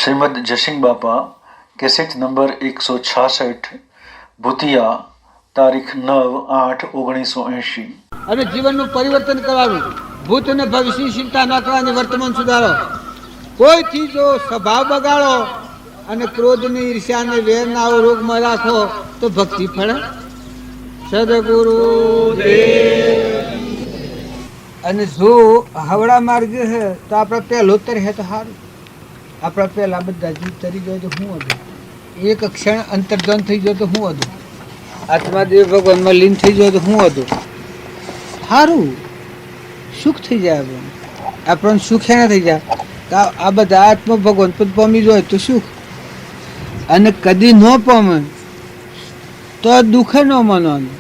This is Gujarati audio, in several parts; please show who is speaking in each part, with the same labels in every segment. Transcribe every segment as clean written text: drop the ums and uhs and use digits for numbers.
Speaker 1: શ્રીમદ જસિંગ બાપા કેસેટ નંબર 166 ભૂતિયા તારીખ 9/8/1980।
Speaker 2: અને જીવનનું પરિવર્તન કરવાનું, ભૂત અને ભવિષ્યની ચિંતા ન કરવાની, વર્તમાન સુધારો। કોઈથી જો સ્વભાવ બગાડો અને ક્રોધની ઈર્ષ્યાને વેરના રોગમાં રાખો તો ભક્તિ ફળે। સદગુરુ અને જો હવડા માર્ગ છે તો આપણે પહેલો તરે તો સારું। આપણા પહેલા બધા જીવ તરી ગયો તો શું હતું? એક ક્ષણ અંતર્ધન થઈ ગયો તો શું હતું? આત્માદેવ ભગવાનમાં લીન થઈ ગયો તો શું હતું? સારું સુખ થઈ જાય। આપણને સુખ એના થઈ જાય કે આ બધા આત્મા ભગવાન પદ પામી જાય તો સુખ, અને કદી ન પામે તો દુઃખ ન માનવાનું।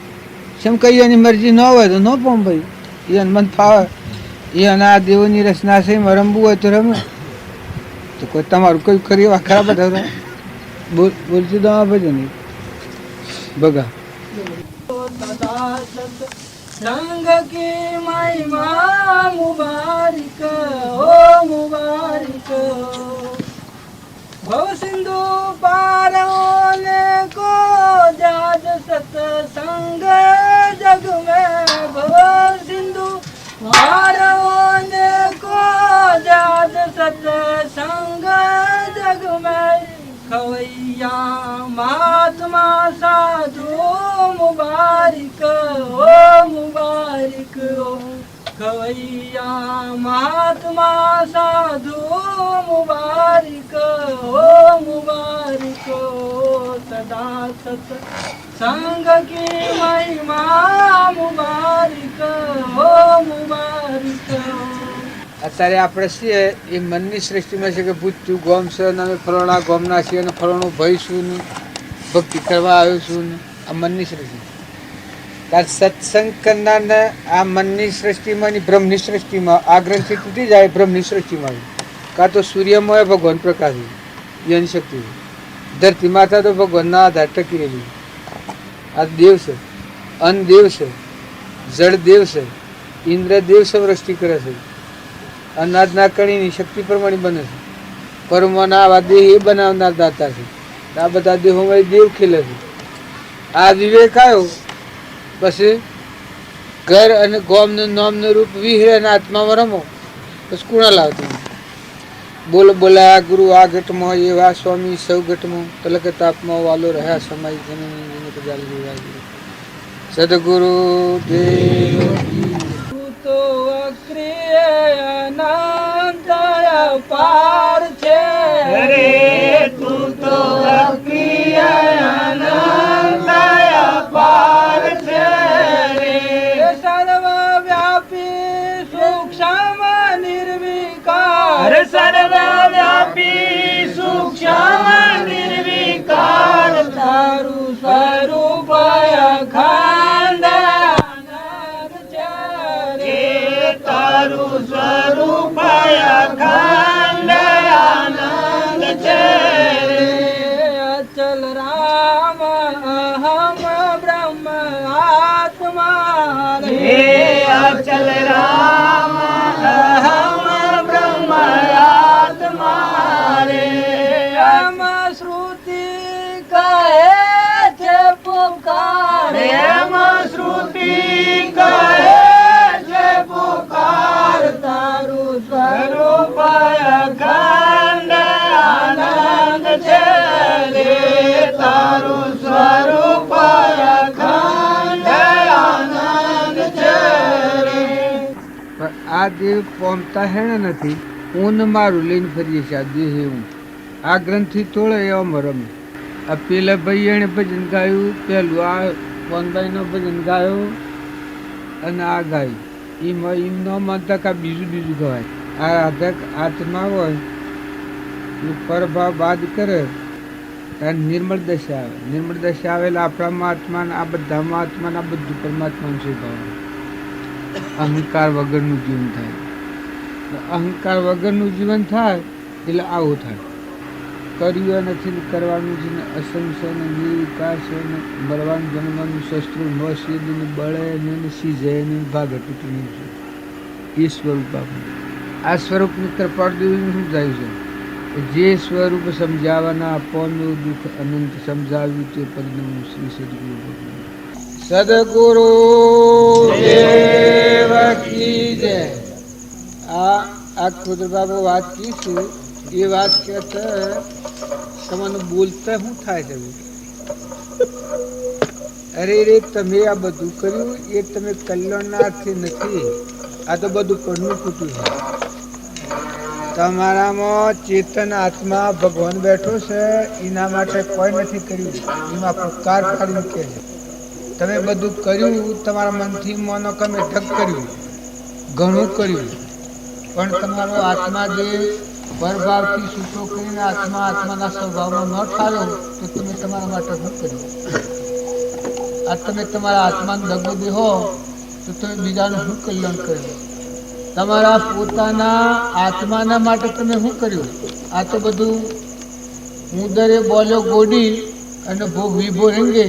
Speaker 2: જેમ કઈ એની મરજી ન હોય તો ન પામ ભાઈ, એને મન ફાવે, એને આ દેવોની રચના છે એમાં રમવું હોય તો રમે। તો કોઈ તમારું કોઈ ખરી એવા ખરાબ જ બોલતું તો ભજન બગા संग की महिमा मुबारक ओ मुबारक, भव सिंधु पार होने को जाज सत्संग जग में, भव सिंधु पार होने को जाज सत्संग जग में, खवैया महात्मा साधु मुबारक ओ मुबारक ओ, खवैया महात्मा साधु मुबारक ओ मुबारक ओ, सदा सत संग की महिमा मुबारक ओ मुबारक ओ। અત્યારે આપણે છીએ એ મનની સૃષ્ટિમાં છે કે પૂછ્યું ગોમ છે અને અમે ફલાણા ગોમના છીએ અને ફલાણું ભાઈ છું ને ભક્તિ કરવા આવ્યો છું ને, આ મનની સૃષ્ટિ। કારણ સત્સંગ કરનારને આ મનની સૃષ્ટિમાં ની બ્રહ્મની સૃષ્ટિમાં આ ગ્રંથિ તૂટી જાય, બ્રહ્મની સૃષ્ટિમાં કાં તો સૂર્યમાં ભગવાન પ્રકાશ એની શક્તિ, ધરતી માતા તો ભગવાનના આધાર ટકી રહેલી। આ દેવ છે, અન્ન દેવ છે, જળ દેવ છે, ઇન્દ્ર દેવ છે, વૃષ્ટિ કરે છે, અનાજના કણીની શક્તિ પ્રમાણે બને છે, પરમાના આવા દેહ એ બનાવનાર દાતા છે। આ બધા દેહોમાં દેવ ખીલે છે। આ વિવેક આવ્યો પછી ઘર અને ગોમનું નામનું રૂપ વિહરે અને આત્મામાં રમો પછી કુણા લાવતું બોલ બોલાયા ગુરુ આ ઘટમાં એવા સ્વામી સૌ ઘટમાં તલક તાપમાં વાલો રહ્યા સમાય જન સદગુરુ દેવ તો અક્રિય પાર છે રે, તું તો અક્રિય પાર છે રે, સર્વવ્યાપી સૂક્ષ્મ નિર્વિકાર, સર્વવ્યાપી સૂક્ષ્મ નિર્વિકાર, તારું સ્વરૂપ અખંડ તારું સ્વરૂપ અખંડ આનંદ છે રે, અચલ રામ અહમ બ્રહ્મ આત્મા રે, અચલ રામ અહમ બ્રહ્મ આત્મા રે, એમ શ્રુતિ કહે છે પુકાર, એમ શ્રુતિ કહે તારું સ્વરૂપ અખંડ આનંદ છે રે, તારું સ્વરૂપ અખંડ આનંદ છે રે। આ દેવ પામતા હેણે નથી, હું મારું લઈને ફરીએ છીએ આ દેહ હું આ ગ્રંથિ તોડે એવા મરમ। આ પેલા ભાઈ એને ભજન ગાયું, પેલું આ વનભાઈનો ભજન ગાયું અને આ ગાયું, એમ ન માનતા કે બીજું ગવાય। આ આધક આત્મા હોય એ પરભાવ બાદ કરે ત્યારે નિર્મળ દશા આવે, નિર્મળ દશા આવેલા આપણામાં આત્માને આ બધામાં આત્માને આ બધું પરમાત્માનું સ્વભાવ, અહંકાર વગરનું જીવન થાય। અહંકાર વગરનું જીવન થાય એટલે આવું થાય, કર્યું નથી કરવાનું છે ને, અસંશય ને નિર્વિકાર છે ને, મરવાનું જન્મવાનું શસ્ત્રો ન સીધે ને બળે ને સીજે ને ભાગે તૂટી છે એ સ્વરૂપ આપણું। આ સ્વરૂપની કૃપા દેવીનું શું જાય છે
Speaker 3: જે સ્વરૂપ સમજાવવાના આપવાનું દુઃખ અનંત સમજાવ્યું તે પરિણામ શ્રી સદગુરુ ભગવાન સદગુરુ દેવ કી જય. આ ખુદબાબુ વાત કીશું એ વાત કે તમને બોલતા શું થાય છે? અરે રે તમે આ બધું કર્યું એ તમે કલ્યાણનાર્થી નથી, આ તો બધું પડનું ફૂટ્યું છે. તમારામાં ચેતન આત્મા ભગવાન બેઠો છે એના માટે કોઈ નથી કર્યું, એમાં પુકાર પાડી કે તમે બધું કર્યું તમારા મનથી માનો કે મેં ઢગ કર્યું, ઘણું કર્યું, પણ તમારો આત્મા જે પરભાવથી છૂટો કરીને આત્માના સ્વભાવમાં ન ઠાર્યો તો તમે તમારા માટે શું કર્યું? આ તમે તમારા આત્માને દગો દેહો તો તમે બીજાનું શું કલ્યાણ કર્યું? તમારા પોતાના આત્માના માટે તમે શું કર્યું? આ તો બધું ઉદરે બોલ્યો ગોડી અને ભોગ વિભો રંગે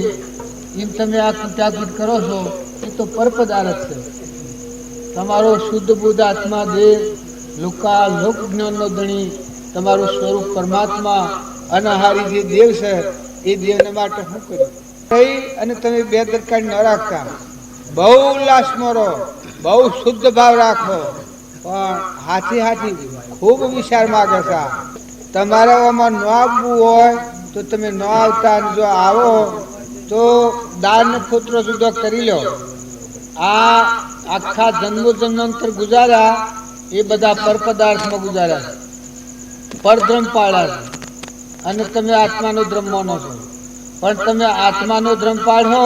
Speaker 3: એમ તમે આ કુટાકૂટ કરો છો એ તો પરપદારથ છે. તમારો શુદ્ધ બુદ્ધ આત્મા દેહ લોકા લોક જ્ઞાનનો ધણી તમારું સ્વરૂપ પરમાત્મા અનાહારી જે દેવ છે એ દેવને માટે શું કર્યું? અને તમે બેદરકારી ન રાખતા, બહુ ઉલ્લાસમાં રહો, બહુ શુદ્ધ ભાવ રાખો, પણ હાથી ખૂબ વિચાર માગે છે. તમારે આમાં ન આવવું હોય તો તમે ન આવતા, જો આવો તો દાન પુત્ર જુદો કરી લો. આ આખા જન્મોજન્માંતર ગુજાર્યા એ બધા પરપદાર્થમાં ગુજાર્યા, પરધ્રમ પાડ્યા છે અને તમે આત્માનો ધ્રમ માનો છો. પણ તમે આત્માનો ધ્રમ પાડો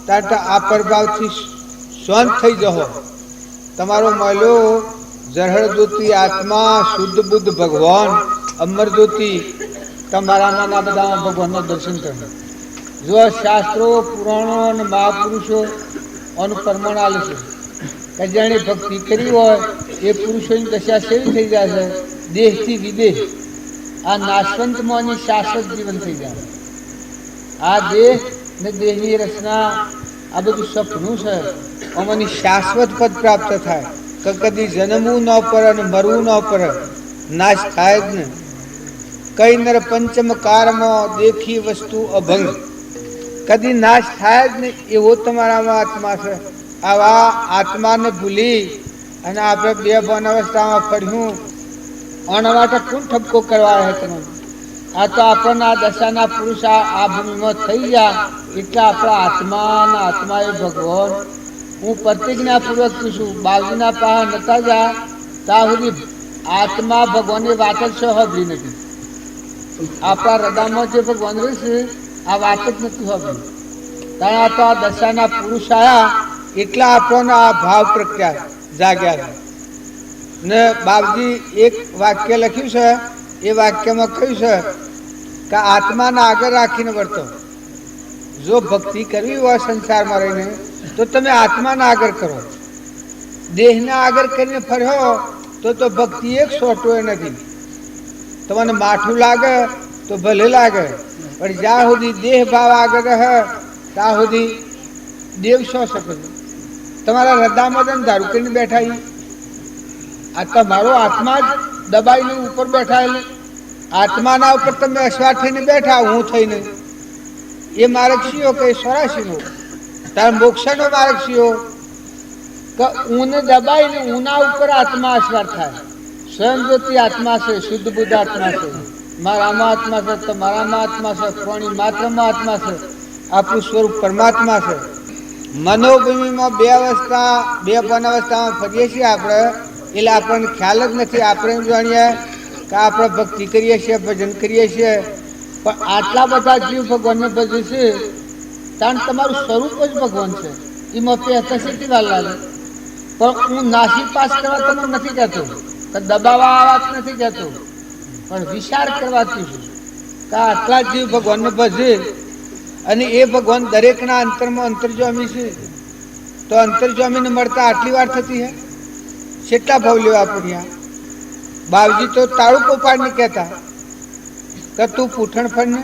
Speaker 3: ત્યારે આ પ્રભાવથી શાંત થઈ જાઓ. તમારો મળ્યો જરહળ જ્યોતિ આત્મા, શુદ્ધ બુદ્ધ ભગવાન, અમર જ્યોતિ, તમારામાં આ બધા ભગવાનના દર્શન કરે. જો શાસ્ત્રો પુરાણો અને મહાપુરુષો આનું પ્રમાણ આલે છે કે જેણે ભક્તિ કરી હોય એ પુરુષોની દશા સેવી થઈ જાય છે, દેહથી વિદેહ. આ નાશવંતમાંની શાશ્વત જીવન થઈ જાય. આ દેહ ને દેહની રચના આ બધું સપનું છે, આમાંની શાશ્વત પદ પ્રાપ્ત થાય કે કદી જન્મવું ન પડે અને મરવું ન પડે, નાશ થાય જ ને. કઈ નર પંચમ કારમાં દેખી વસ્તુ અભંગ, કદી નાશ થાય જ નહીં એવો તમારામાં આત્મા છે. આવા આત્માને ભૂલી અને આપણે બે ભન અવસ્થામાં ફર્યું આના માટે કોણ ઠપકો કરવા હે તમે? આ તો આપણના દશાના પુરુષ આ ભૂમિમાં થઈ ગયા એટલે આપણા આત્માએ ભગવાન. હું પ્રતિજ્ઞાપૂર્વક પૂછું, બાવજીના પાસે નતા જા ત્યાં સુધી આત્મા ભગવાનની વાત જ સાંભળી નથી. આપણા હૃદયમાં જે ભગવાન રહેશે આ વાત જ નથી સાંભળી. ત્યાં તો આ દશાના પુરુષ આવ્યા એટલા આપણને આ ભાવ પ્રત્યા જાગ્યા છે. ને બાપજી એક વાક્ય લખ્યું છે, એ વાક્યમાં કહ્યું છે કે આત્માને આગળ રાખીને વર્તો. જો ભક્તિ કરવી હોય સંસારમાં રહીને તો તમે આત્માને આગળ કરો. દેહને આગળ કરીને ફર્યો તો ભક્તિ એક સોટો એ નથી. તમને માઠું લાગે તો ભલે લાગે, પણ જ્યાં સુધી દેહ ભાવ આગળ રહે ત્યાં સુધી દેવ શું શકે? તમારા હૃદયમાં દારૂ કરીને બેઠા, આ તમારો આત્મા જ દબાઈને ઉપર બેઠા. આત્માના ઉપર તમે અસ્વાર થઈને બેઠા, હું થઈને. એ માર્ગ શીઓ કે સ્વરાશીનો? તારા મોક્ષનો માર્ગ શીઓ કે ઊને દબાઈને ઊના ઉપર આત્મા અસ્વાર થાય. સ્વયં જ્યોતિ આત્મા છે, શુદ્ધ બુદ્ધ આત્મા છે, મારામાં આત્મા છે, તમારામાં આત્મા છે, પ્રાણી માત્રમાં આત્મા છે, આપણું સ્વરૂપ પરમાત્મા છે. મનોભૂમિમાં બે ભન અવસ્થામાં ફરીએ છીએ આપણે, એટલે આપણને ખ્યાલ જ નથી. આપણે એમ જાણીએ કે આપણે ભક્તિ કરીએ છીએ, ભજન કરીએ છીએ, પણ આટલા બધા જીવ ભગવાનને ભજે છે કારણ તમારું સ્વરૂપ જ ભગવાન છે. એમાં પહેતા સીધી વાર લાગે. પણ હું નાસી પાસ કરવા તમને નથી કહેતો, કે દબાવવા વાત નથી કહેતો, પણ વિચાર કરવાથી છું કે આટલા જીવ ભગવાનને ભજે અને એ ભગવાન દરેકના અંતરમાં અંતર્જ્વામી છે. તો અંતર્જ્વામીને મળતા આટલી વાર થતી હે? કેટલા ભાવ લેવા પડ્યા? બાવજી તો તાળું પોપાડને કહેતા કે તું પૂઠણ ફળ ને,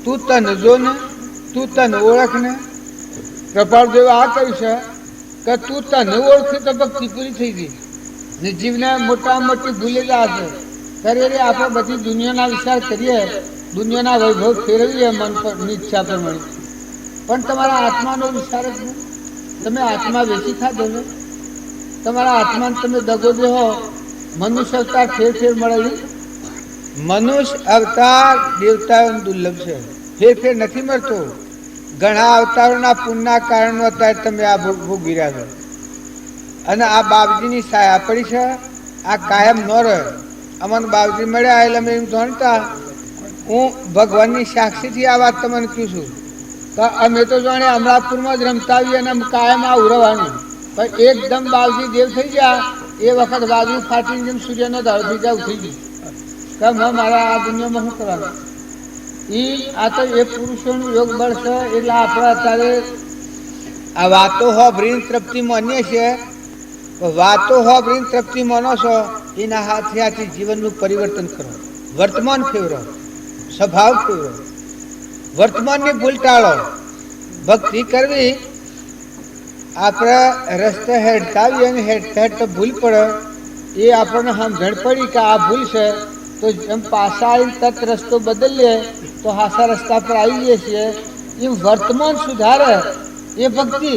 Speaker 3: તું તન જો ને, તું તન ઓળખ ને. કૃપાળદેવ આ કહ્યું છે કે તું તને ઓળખે તો ભક્તિ પૂરી થઈ ગઈ. ને જીવને મોટા મોટી ભૂલેલા હશે ત્યારે આપણે બધી દુનિયાના વિચાર કરીએ, દુનિયાના વૈભવ ફેરવીએ મન પર ઈચ્છા પ્રમાણે, પણ તમારા આત્માનો વિચાર જ નહીં. તમે આત્મા વેચી ખાધો ને, તમારા આત્માને તમે દગો દેહો. મનુષ્ય અવતાર ફેર ફેર મળે. મનુષ્ય અવતાર દેવતાઓનો દુર્લભ છે, ફેર ફેર નથી મળતો. ઘણા અવતારોના પુણ્યના કારણે અત્યારે તમે આ ભોગવી રહ્યા છો. અને આ બાપજીની સાયા પડી છે, આ કાયમ ન રહે. અમને બાપજી મળ્યા એટલે અમે એમ જાણતા, હું ભગવાનની સાક્ષીથી આ વાત તમને કહું છું કે અમે તો જાણે અમરાપુરમાં જ રમતા આવીએ અને કાયમ આ ઉરવાનું. પણ એકદમ બાપજી દેવ થઈ ગયા એ વખત વાદળું ફાટીને જેમ સૂર્યનો દાડો થઈ જાય થઈ ગયું કે મારા આ દુનિયામાં શું કરવાનું. આ તો એ પુરુષોનું યોગ બળ છે. એટલે આપણે અત્યારે આ વાતો હોભરીને તૃપ્તિ માનીએ છીએ. વાતો હોભરીને તૃપ્તિ માનો છો, એના હાથે હાથે જીવનનું પરિવર્તન કરો. વર્તમાન ફેરવો, સ્વભાવ ફેરવો, વર્તમાનની ભૂલ ટાળો. ભક્તિ કરવી આપણે રસ્તે હેડતા આવીએ અને હેડતા હેડતા ભૂલ પડે એ આપણને સમજણ પડી કે આ ભૂલ છે, તો એમ પાછા આવીને તરત રસ્તો બદલીએ તો હાસા રસ્તા પર આવી જઈએ છીએ. એમ વર્તમાન સુધારે એ ભક્તિ.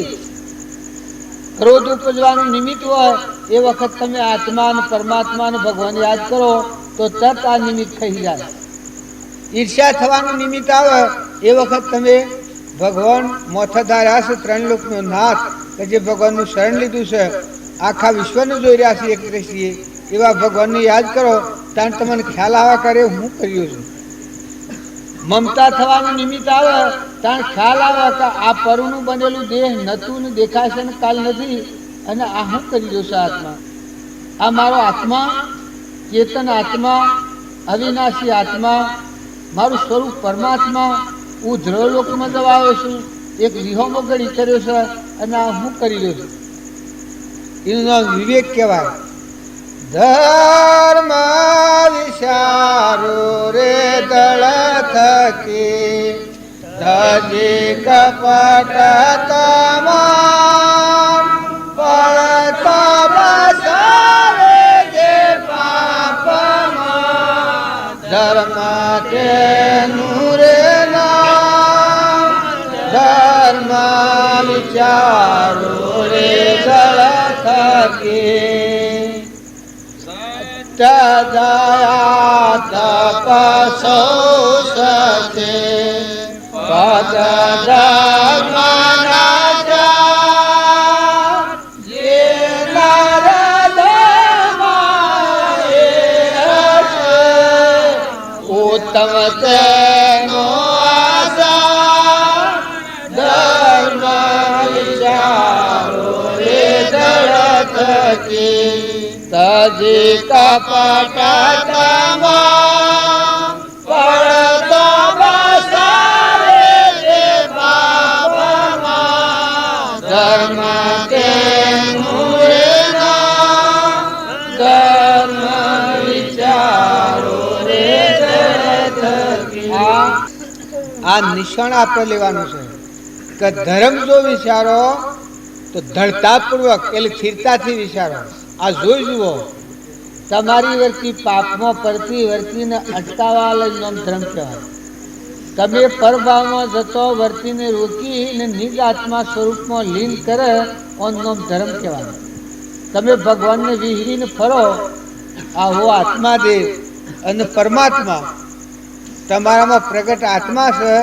Speaker 3: ક્રોધ ઉપજવાનું નિમિત્ત હોય એ વખત તમે આત્મા અને પરમાત્મા અને ભગવાન યાદ કરો તો તરત આ નિમિત્ત થઈ જાય. ઈર્ષ્યા થવાનું નિમિત્ત આવે એ વખત તમે ભગવાન મોથાધાર્યા છે, ત્રણ લોકનો નાથ, કે જે ભગવાનનું શરણ લીધું છે, આખા વિશ્વનું જોઈ રહ્યા છીએ એક દ્રષ્ટિએ, એવા ભગવાનને યાદ કરો. ત્યાં તમને ખ્યાલ આવા કરે હું કર્યું છું. મમતા થવાનું નિમિત્ત આવે ત્યાં ખ્યાલ આવે કે આ પરનું બનેલું દેહ નતું ને દેખાશે ને કાલ નથી, અને આ હું કરી દઉં છું આત્મા. આ મારો આત્મા, ચેતન આત્મા, અવિનાશી આત્મા, મારું સ્વરૂપ પરમાત્મા. હું ધ્રુવલોકમાં જવા આવ્યો છું, એક વિહોમો ગળી કર્યો છે, અને આ હું કરી રહ્યો છું. એનું નામ વિવેક કહેવાય. ધર્મ વિચારો રે દળ થકી ધજી કપટ તમામ પડતા બસાવે જે પાપમાં ધર્મ તેનું રે નામ. ધર્મ વિચારો રે દળ થકી દયા તપસો સચે પદ ધર્મના જે નરધમાએ હશે ઉત્તમ તેનો આશા. ધર્મ વિચારો રે દળ થકી તજી કપટ તમામ પડતો બસાવે જે પાપમાં ધર્મ તેનું રે નામ. ધર્મ વિચારો રે દળ થકી. આ નિશાન આપણે લેવાનું છે કે ધર્મ જો વિચારો તો ધડતાપૂર્વક એટલે સ્થિરતાથી વિચારો. આ જોઈ જુઓ, તમારી વર્તી પાપમાં પડતી વર્તીને અટકાવવા લઈ નામ ધર્મ કહેવાય. તમે પરભાવમાં જતો વર્તીને રોકીને નિજ આત્મા સ્વરૂપમાં લીન કરે ઓન નામ ધર્મ કહેવાય. તમે ભગવાનને વિહરીને ફરો, આ હો આત્મા દેવ અને પરમાત્મા તમારામાં પ્રગટ આત્મા છે.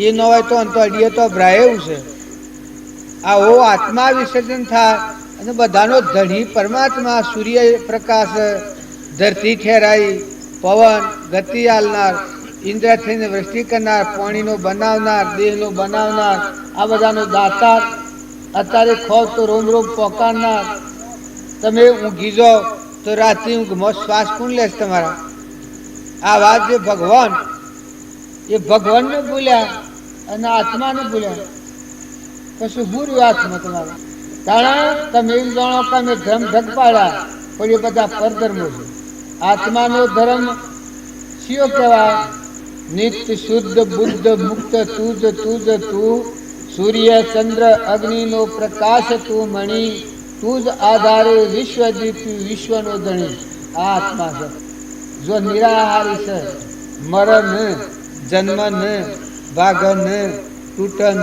Speaker 3: એ ન હોય તો અંતો અડીએ તો ભ્રાયું છે. આ હો આત્મા વિસર્જન થાય અને બધાનો ધણી પરમાત્મા. સૂર્ય પ્રકાશ, ધરતી ઠેરાઈ, પવન ગતિ આલનાર, ઇન્દ્ર થઈને વૃષ્ટિ કરનાર, પાણીનો બનાવનાર, દેહનો બનાવનાર, આ બધાનો દાતાર. અત્યારે ખો તો રોમ રોમ પોકારનાર. તમે ઊંઘી જાઓ તો રાત્રિ ઊંઘમાં શ્વાસ કોણ લેશ તમારા? આ વાત જે ભગવાન, એ ભગવાનને ભૂલ્યા અને આત્માને ભૂલ્યા. પછી હું રહ્યું આત્મા તમારા? કારણ તમે એમ જાણો કે અમે ધર્મ ઢગ પાડ્યા, પણ એ બધા પરધર્મો છે. આત્માનો ધર્મ શિયો કહેવાય? નિત્ય શુદ્ધ બુદ્ધ મુક્ત તુજ તુજ તું. સૂર્ય ચંદ્ર અગ્નિનો પ્રકાશ તું મણી. તુજ આધારે વિશ્વ જીત્યું વિશ્વનો ધણી. આ આત્મા છે. જો નિરાહારી છે, મરણ જન્મ ભાગન તૂટન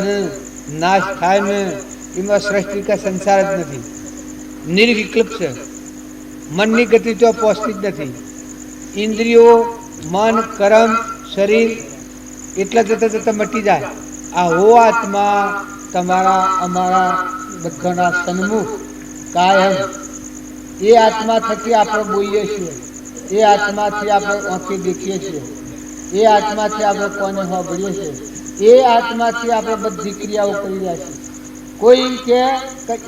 Speaker 3: નાશ થાય ને, એમાં સૃષ્ટિ કા સંસાર જ નથી, નિર્વિકલ્પ છે. મનની ગતિ તો પહોંચતી જ નથી. ઇન્દ્રિયો મન કર્મ શરીર એટલા જતા જતા મટી જાય. આ હો આત્મા તમારા અમારા બધાના સન્મુખ કાયમ. એ આત્મા થકી આપણે બોલીએ છીએ, એ આત્માથી આપણે આંખે દેખીએ છીએ, એ આત્માથી આપણે કોને સાંભળીએ છીએ, એ આત્માથી આપણે બધી ક્રિયાઓ કરી રહ્યા છીએ. કોઈ કે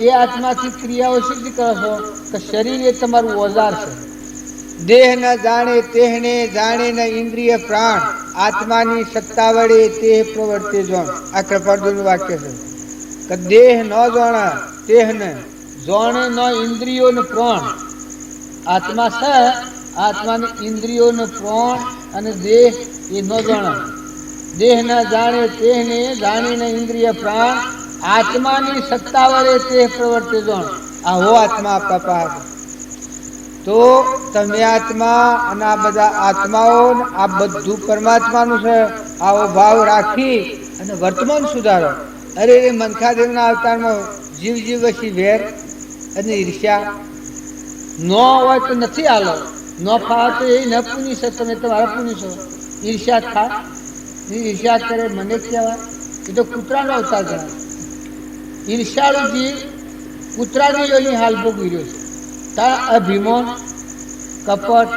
Speaker 3: એ આત્માથી ક્રિયાઓ સિદ્ધ કરો છો કે શરીર એ તમારું ઓજાર છે. દેહ ન જાણે તેહને જાણે ન ઇન્દ્રિય પ્રાણ, આત્માની સત્તા વડે તે પ્રવર્તે જોણ. આ કૃપાળુનું વાક્ય છે કે દેહ ન જાણે તેહને જાણે ન ઇન્દ્રિયો ને પ્રાણ. આત્મા છે, આત્માને ઇન્દ્રિયો ને પ્રાણ અને દેહ એ ન જાણે. દેહ ન જાણે તેહને જાણે ન ઇન્દ્રિય પ્રાણ, આત્માની સત્તા વડે તે પ્રવર્તે જોણ. આ હો આત્મા આપણા પાસે. તો તમે આત્મા અને આ બધા આત્માઓ આ બધું પરમાત્માનું છે. આવો ભાવ રાખી અને વર્તમાન સુધારો. અરે મનખાદેવના અવતારમાં જીવ જીવ વસી વેર અને ઈર્ષ્યા ન હોય તો નથી આલો, ન ફાવે તો એ ન પૂની છે, તમે તમારા પૂની છો. ઈર્ષ્યા થાય, ઈર્ષ્યા કરે મને કહેવાય, એ તો કૂતરાનો અવતાર ગણાય. ઈર્ષ્યાળુ જીવ કૂતરાની યોની હાલ ભોગવી રહ્યો છે. તારા અભિમાન કપટ,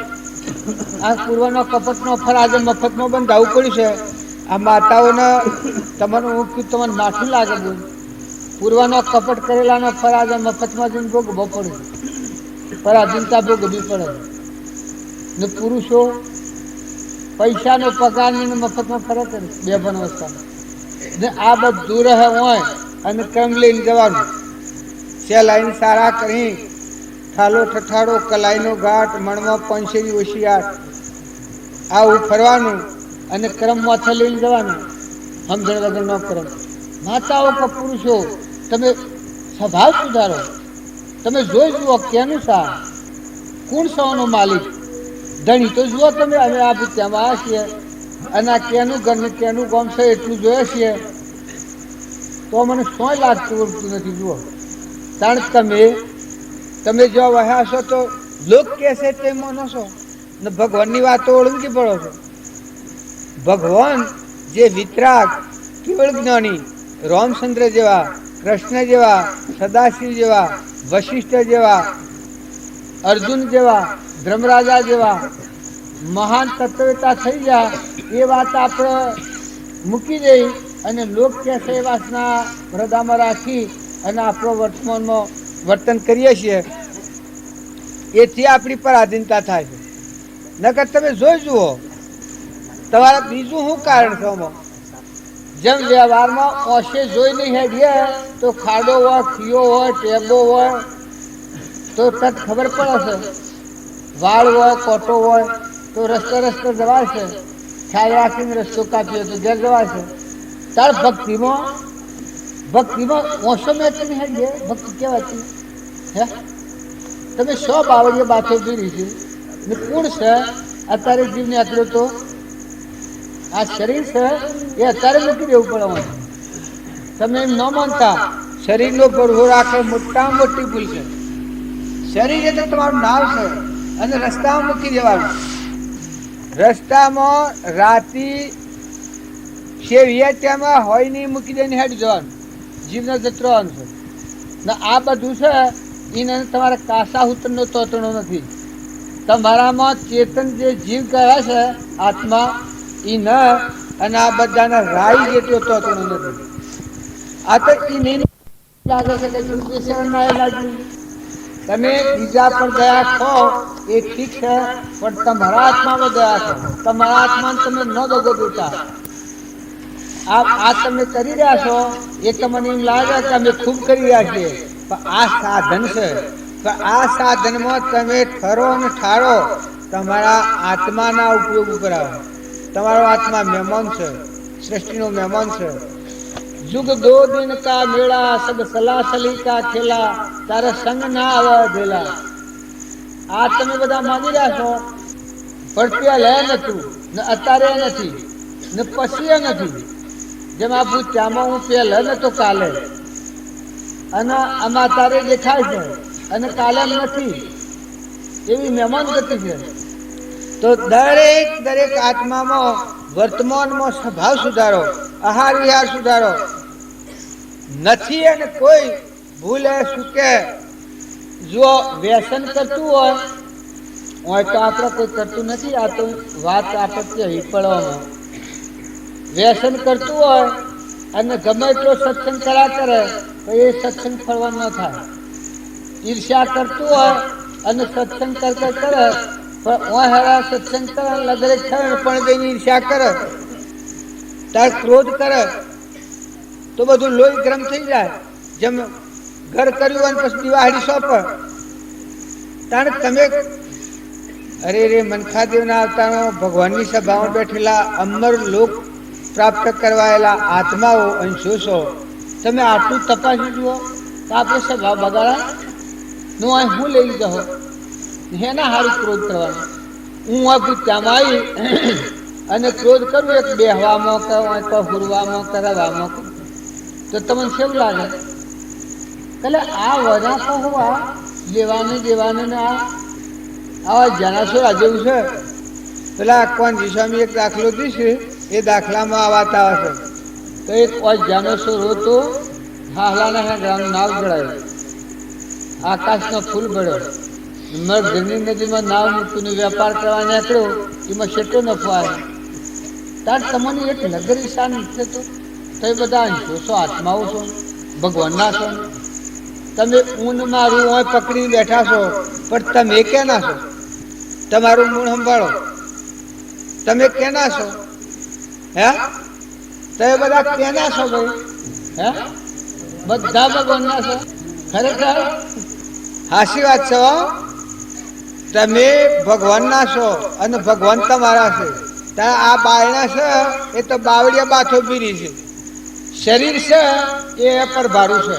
Speaker 3: આ પૂર્વનો કપટનો ફળ આજે મફતમાં બંધાવવું પડ્યું છે. આ માતાઓને તમારું હું તમને માઠું લાગે બોલ, પૂર્વનો કપટ કરેલાનો ફળ આજે મફતમાં જઈને ભોગવવો પડે, પરાધીનતા ભોગવવી પડે. ને પુરુષો પૈસાનો પગાર ને મફતમાં ફરક કરે બે ભણ અવસ્થામાં. ને આ બધું રહે હોય અને ક્રમ લઈને જવાનું. સેલાઈને સારા કરી ઠાલો ઠઠાડો કલાઈનો ઘાટ મણમાં પંચેરી હોશિયાર આવું ફરવાનું અને ક્રમમાંથી લઈને જવાનું. સમજણ વગર ન કરો. માતાઓ કે પુરુષો તમે સ્વભાવ સુધારો. તમે જોઈ જુઓ કેનું સા કોણ સૌનો માલિક ધણી તો જુઓ તમે. હવે આ ત્યાં આવ્યા છીએ અને આ કેનું ઘર ને કેનું ગામ છે એટલું જોઈએ છીએ તો મને સોય લાગતું ઓળખતું નથી. જુઓ કારણ તમે જો વહ્યા છો તો લોક કે છે તે માનો છો ને ભગવાનની વાતો ઓળંગી પડો છો. ભગવાન જે વિતરાગ કેવળ જ્ઞાની રામચંદ્ર જેવા, કૃષ્ણ જેવા, સદાશિવ જેવા, વશિષ્ઠ જેવા, અર્જુન જેવા, ધર્મરાજા જેવા મહાન તત્વતા થઈ ગયા એ વાત આપણે મૂકી દઈ અને લોક કે છે એ વાતના હૃદયમાં રાખી અને આપણો વર્તમાનમાં વર્તન કરીએ છીએ. એથી આપણી પર આધીનતા થાય છે. નકર તમે જોઈ જુઓ તમારા બીજું શું કારણ છે. જેમ વ્યવહારમાં ઓછે જોઈ નહીં હેડીએ તો ખાડો હોય, ખીયો હોય, ટેબો હોય તો તરત ખબર પડે છે. વાળ હોય, કોટો હોય તો રસ્તે જવાય છે. ખ્યાલ રાખીને રસ્તો કાપ્યો તો ઘેર જવાય છે. તાર ભક્તિમાં ઓછો મેં તમે હેડીએ ભક્તિ કહેવાતી હે. તમે 100 બાવળીએ બાથો પીરી છે ને કોણ છે અત્યારે જીવને આટલો તો આ શરીર છે એ અત્યારે મૂકી દેવું પડે. તમે એમ ન માનતા શરીરનો પડવો રાખે મોટામાં મોટી ભૂલ છે. શરીર એટલે તમારું નામ છે અને રસ્તામાં મૂકી દેવાનું. રસ્તામાં રાતી શેવિયામાં હોય નહીં મૂકી દઈને હેડી જવાનું. જીવનો જતરવાનું છે ને આ બધું છે એને તમારે કાસા ઉતરનો તોતણો નથી. તમારામાં ચેતન જે જીવ કહે છે આત્મા એ ન અને આ બધાના રાઈ જેટલો તોતણો નથી. આ તો એ નહીં લાગે છે કે તમે બીજા પર દયા ખો એ ઠીક છે પણ તમારા આત્મામાં દયા ખો. તમારા આત્માને તમે ન દગો દેતા. આ તમે કરી રહ્યા છો એ તમને એમ લાગે કે અમે ખૂબ કરી રહ્યા છીએ પણ આ સાધન છે. પણ આ સાધનમાં તમે ઠરો અને ઠારો તમારા આત્માના ઉપયોગ ઉપર આવો. તમારો આત્મા મહેમાન છે, સૃષ્ટિનો મહેમાન છે. जुग 2 दिन का मेला सब सलासली का खेला तारे संग ना આવે દેલા. આ તમે બધા માની રહ્યા છો પણ પહેલે નતું ને અત્યારે નથી ને પછી નથી. જેમ આ ભૂત્યામાં હું પહેલે નતો કાલે અને આમાં અત્યારે દેખાય છે અને કાલે નથી, એવી મહેમાન ગતિ છે. તો દરેક આત્મામાં વર્તમાનમાં સ્વભાવ સુધારો, આહાર વિહાર સુધારો નથી. અને કોઈ ભૂલે સુકે જો વ્યસન કરતું હોય તો આપણે કોઈ કરતું નથી. આ તો વાત આપણે પડવામાં વ્યસન કરતું હોય અને ગમે એટલો સત્સંગ કર્યા કરે તો એ સત્સંગ ફળવા ન થાય. ઈર્ષ્યા કરતું હોય અને સત્સંગ કરે પણ હેરા સત્સંગ કરે લગરે થાય પણ તેની ઈર્ષ્યા કરે, તાર ક્રોધ કરે તો બધું લોહી ગરમ થઈ જાય. જેમ ઘર કર્યું અને પછી દિવાળી સોંપ તાણે તમે અરે રે મનખાદેવના અવતારમાં ભગવાનની સભામાં બેઠેલા અમર લોક પ્રાપ્ત કરવાયેલા આત્માઓ અંશો છો. તમે આટલું તપાસી જુઓ તો આપણે સભા બગાડા નું અહીં હું લઈ જાઉં એના હારું ક્રોધ કરવાનો. હું આ ભૂત્યામાં આવી અને ક્રોધ કરું એક બેહવામાં કે હુરવામાં કરાવવામાં તો તમને કેવું લાગે? એટલે આ વરાપા હોવા લેવાનું દેવાનું ને આવા જનાસોરા જેવું છે. પેલા કોણજી સ્વામી એક દાખલો દીશે, એ દાખલામાં આ વાત આવે છે. તો એક જાનસોર હતો, હાલાના ગ્રામ નાવ જડાયો, આકાશનો ફૂલ ભળ્યો, ઘરની નદીમાં નાવ મૂકીને વેપાર કરવા નીકળ્યો, એમાં કેટલો નફો આવ્યો. તાર તમને એક નગરી શાન થતો તો એ બધા જોશો આત્માઓ છો, ભગવાનના છો. તમે ઊન મારું હોય પકડીને બેઠા છો પણ તમે કેના છો? તમારું મૂળ સંભાળો, તમે કેના છો? હે તમે બધા કેના છો ભાઈ? હે બધા ભગવાનના છો? ખરેખર હાસી વાત છો. તમે ભગવાનના છો અને ભગવાન તમારા છે. તારા આ બાયણા છે એ તો બાવળિયા બાથો પીરી છે. શરીર છે એ પર ભારું છે,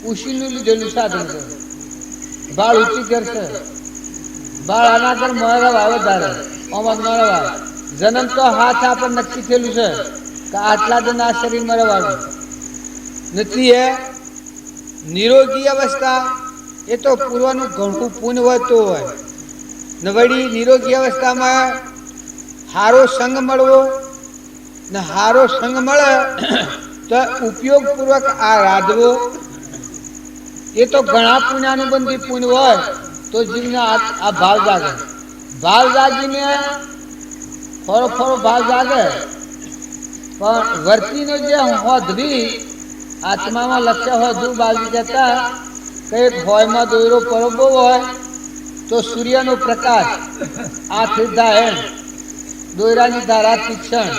Speaker 3: ઉશીનું લીધેલું સાધન છે. બાળ ઊંચી કરશે, બાળ આના કર મરવા આવે ધારે આમાં મરવા. જન્મ તો હાથ આપણે નક્કી થયેલું છે કે આટલા જણ આ શરીર મરવાનું નથી. એ નિરોગી અવસ્થા એ તો પૂર્વનું ઘણું પુણ્ય વધતું હોય ને વળી નિરોગી અવસ્થામાં હારો સંગ મળવો ને હારો સંગ મળે તો ઉપયોગપૂર્વક આ રાધવો એ તો ઘણા પુણ્યાનુબંધી પુણ્ય હોય તો જીવને આ ભાવ જાગે. ભાવ જાગીને થોડો ભાવ જાગે પણ વર્તીનો જે હોધવી આત્મામાં લક્ષ્ય હોધવું બાજુ જતા કંઈક હોયમાં દોયરો પરોબો હોય તો સૂર્યનો પ્રકાશ આ સીધા એમ દોયરાની ધારા તીક્ષણ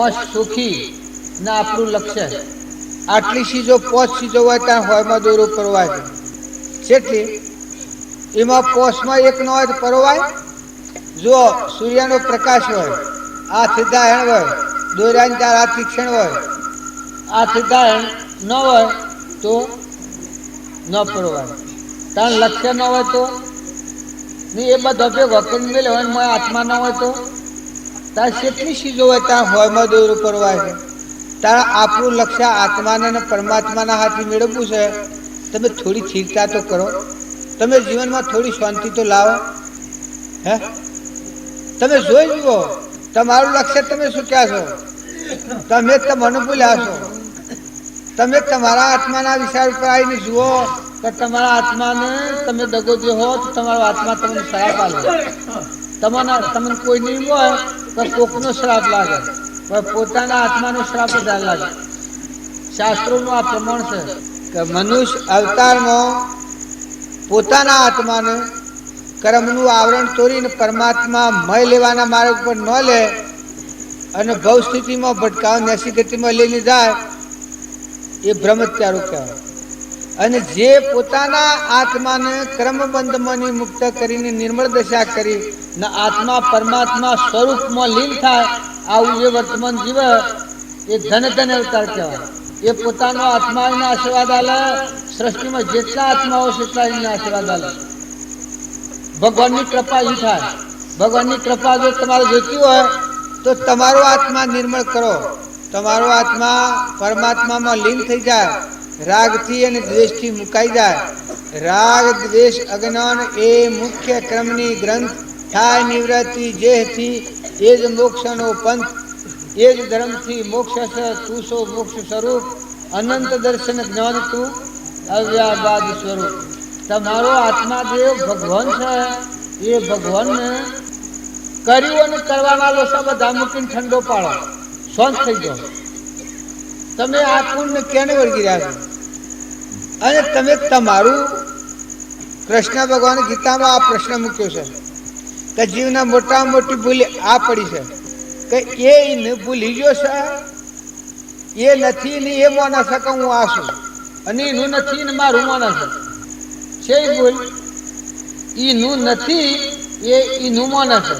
Speaker 3: ઓશ સુખી ને આપણું લક્ષ્ય. આટલી ચીજો 5 ચીજો હોય ત્યાં હોયમાં દોયરો પરવાય છે. જેટલી એમાં 5માં એક ન હોય તો પરવાય. જો સૂર્યનો પ્રકાશ હોય, આ સીધા એણ હોય, દોયરાની ધારા તીક્ષણ હોય, આ સીધા એણ ન હોય તો ન પરવાય. તાર લક્ષ્ય ન હોય તો એ બધો ભેગો કરીને મેલે હોય, આત્મા ન હોય તો તાર કેટલી ચીજો હોય ત્યાં હોયમાં દોયરો પરવાય છે. તારા આપણું લક્ષ્ય આત્માને અને પરમાત્માના હાથે મેળવવું છે. તમે થોડી સ્થિરતા તો કરો, તમે જીવનમાં થોડી શાંતિ તો લાવો. હે તમે જોઈ જુઓ તમારું લક્ષ્ય તમે શું ક્યાં છો? તમે તમને ભૂલ્યા છો. તમે તમારા આત્માના વિચાર ઉપર આવીને જુઓ કે તમારા આત્માને તમે દગો દેહો તો તમારો આત્મા તમને શ્રાપ આપે. તમને કોઈ નહીં હોય તો કોકનો શ્રાપ લાગે, પણ પોતાના આત્માનો શ્રાપ વધારે લાગે. શાસ્ત્રોનું આ પ્રમાણ છે કે મનુષ્ય અવતારમાં પોતાના આત્માને કર્મનું આવરણ તોડીને પરમાત્મા મય લેવાના માર્ગ પર ન લે અને ભવ સ્થિતિમાં ભટકાવ નેસી ગતિમાં લઈને જાય એ બ્રહ્મચારો કહેવાય. અને જે પોતાના આત્માને કર્મબંધમાંથી મુક્ત કરીને નિર્મળ દશા કરી ને આત્મા પરમાત્મા સ્વરૂપમાં લીન થાય, આવું જે વર્તમાન જીવે એ ધન અવતાર કહેવાય. એ પોતાનો આત્માના આશીર્વાદ આલે, સૃષ્ટિમાં જેટલા આત્માઓ છે એટલા એના આશીર્વાદ આલે. ભગવાનની કૃપા એ થાય. ભગવાનની કૃપા જો તમારે જોઈતી હોય તો તમારો આત્મા નિર્મળ કરો, તમારો આત્મા પરમાત્મામાં લીન થઈ જાય, રાગથી અને દ્વેષથી મુકાઈ જાય. રાગ દ્વેષ અજ્ઞાન એ મુખ્ય ક્રમની ગ્રંથ થાય નિવૃત્તિ જેથી એ જ મોક્ષનો પંથ, એ જ ધર્મથી મોક્ષ છે. તું સો મોક્ષ સ્વરૂપ, અનંત દર્શન જ્ઞાન તું અવ્યાબાદ સ્વરૂપ. તમારો આત્માદેવ ભગવાન છે, એ ભગવાનને કર્યું અને કરવાના લોકો બધા મૂકીને ઠંડો પાડો, શાંત થઈ જાઓ. તમે આ કુંડને કેને વળગી રહ્યા છો? અને તમે તમારું કૃષ્ણ ભગવાન ગીતામાં આ પ્રશ્ન મૂક્યો છે કે જીવના મોટામાં મોટી ભૂલ આ પડી છે કે એ ભૂલી ગયો છે, એ નથી ને એ માને છે કે હું આ છું, અને એનું નથી ને મારું માને છે. છે ભૂલ એનું નથી, એ એનું માને છે,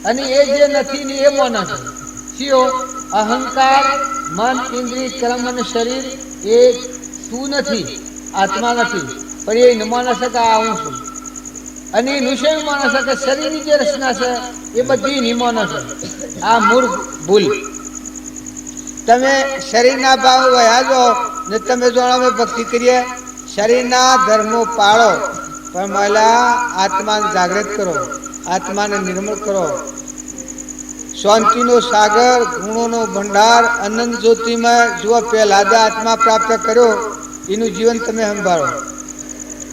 Speaker 3: અને એ જે નથી ને એ માને છે. શિયો અહંકાર, મન, ઇન્દ્રિય, કર્મ અને શરીર એ તું નથી, આત્મા નથી, પણ એ માને છે કે આ હું છું. અને એનું શું માને છે કે શરીરની જે રચના છે એ બધી એની માને છે. આ મૂળ ભૂલ. તમે શરીરના ભાવ વયા જો ને તમે જાણો અમે ભક્તિ કરીએ, શરીરના ધર્મો પાળો, પણ મહિલા આત્માને જાગૃત કરો, આત્માને નિર્મળ કરો. શાંતિનો સાગર, ગુણોનો ભંડાર, અનંત જ્યોતિમાં જુઓ પહેલાદે આત્મા પ્રાપ્ત કર્યો એનું જીવન તમે સંભાળો.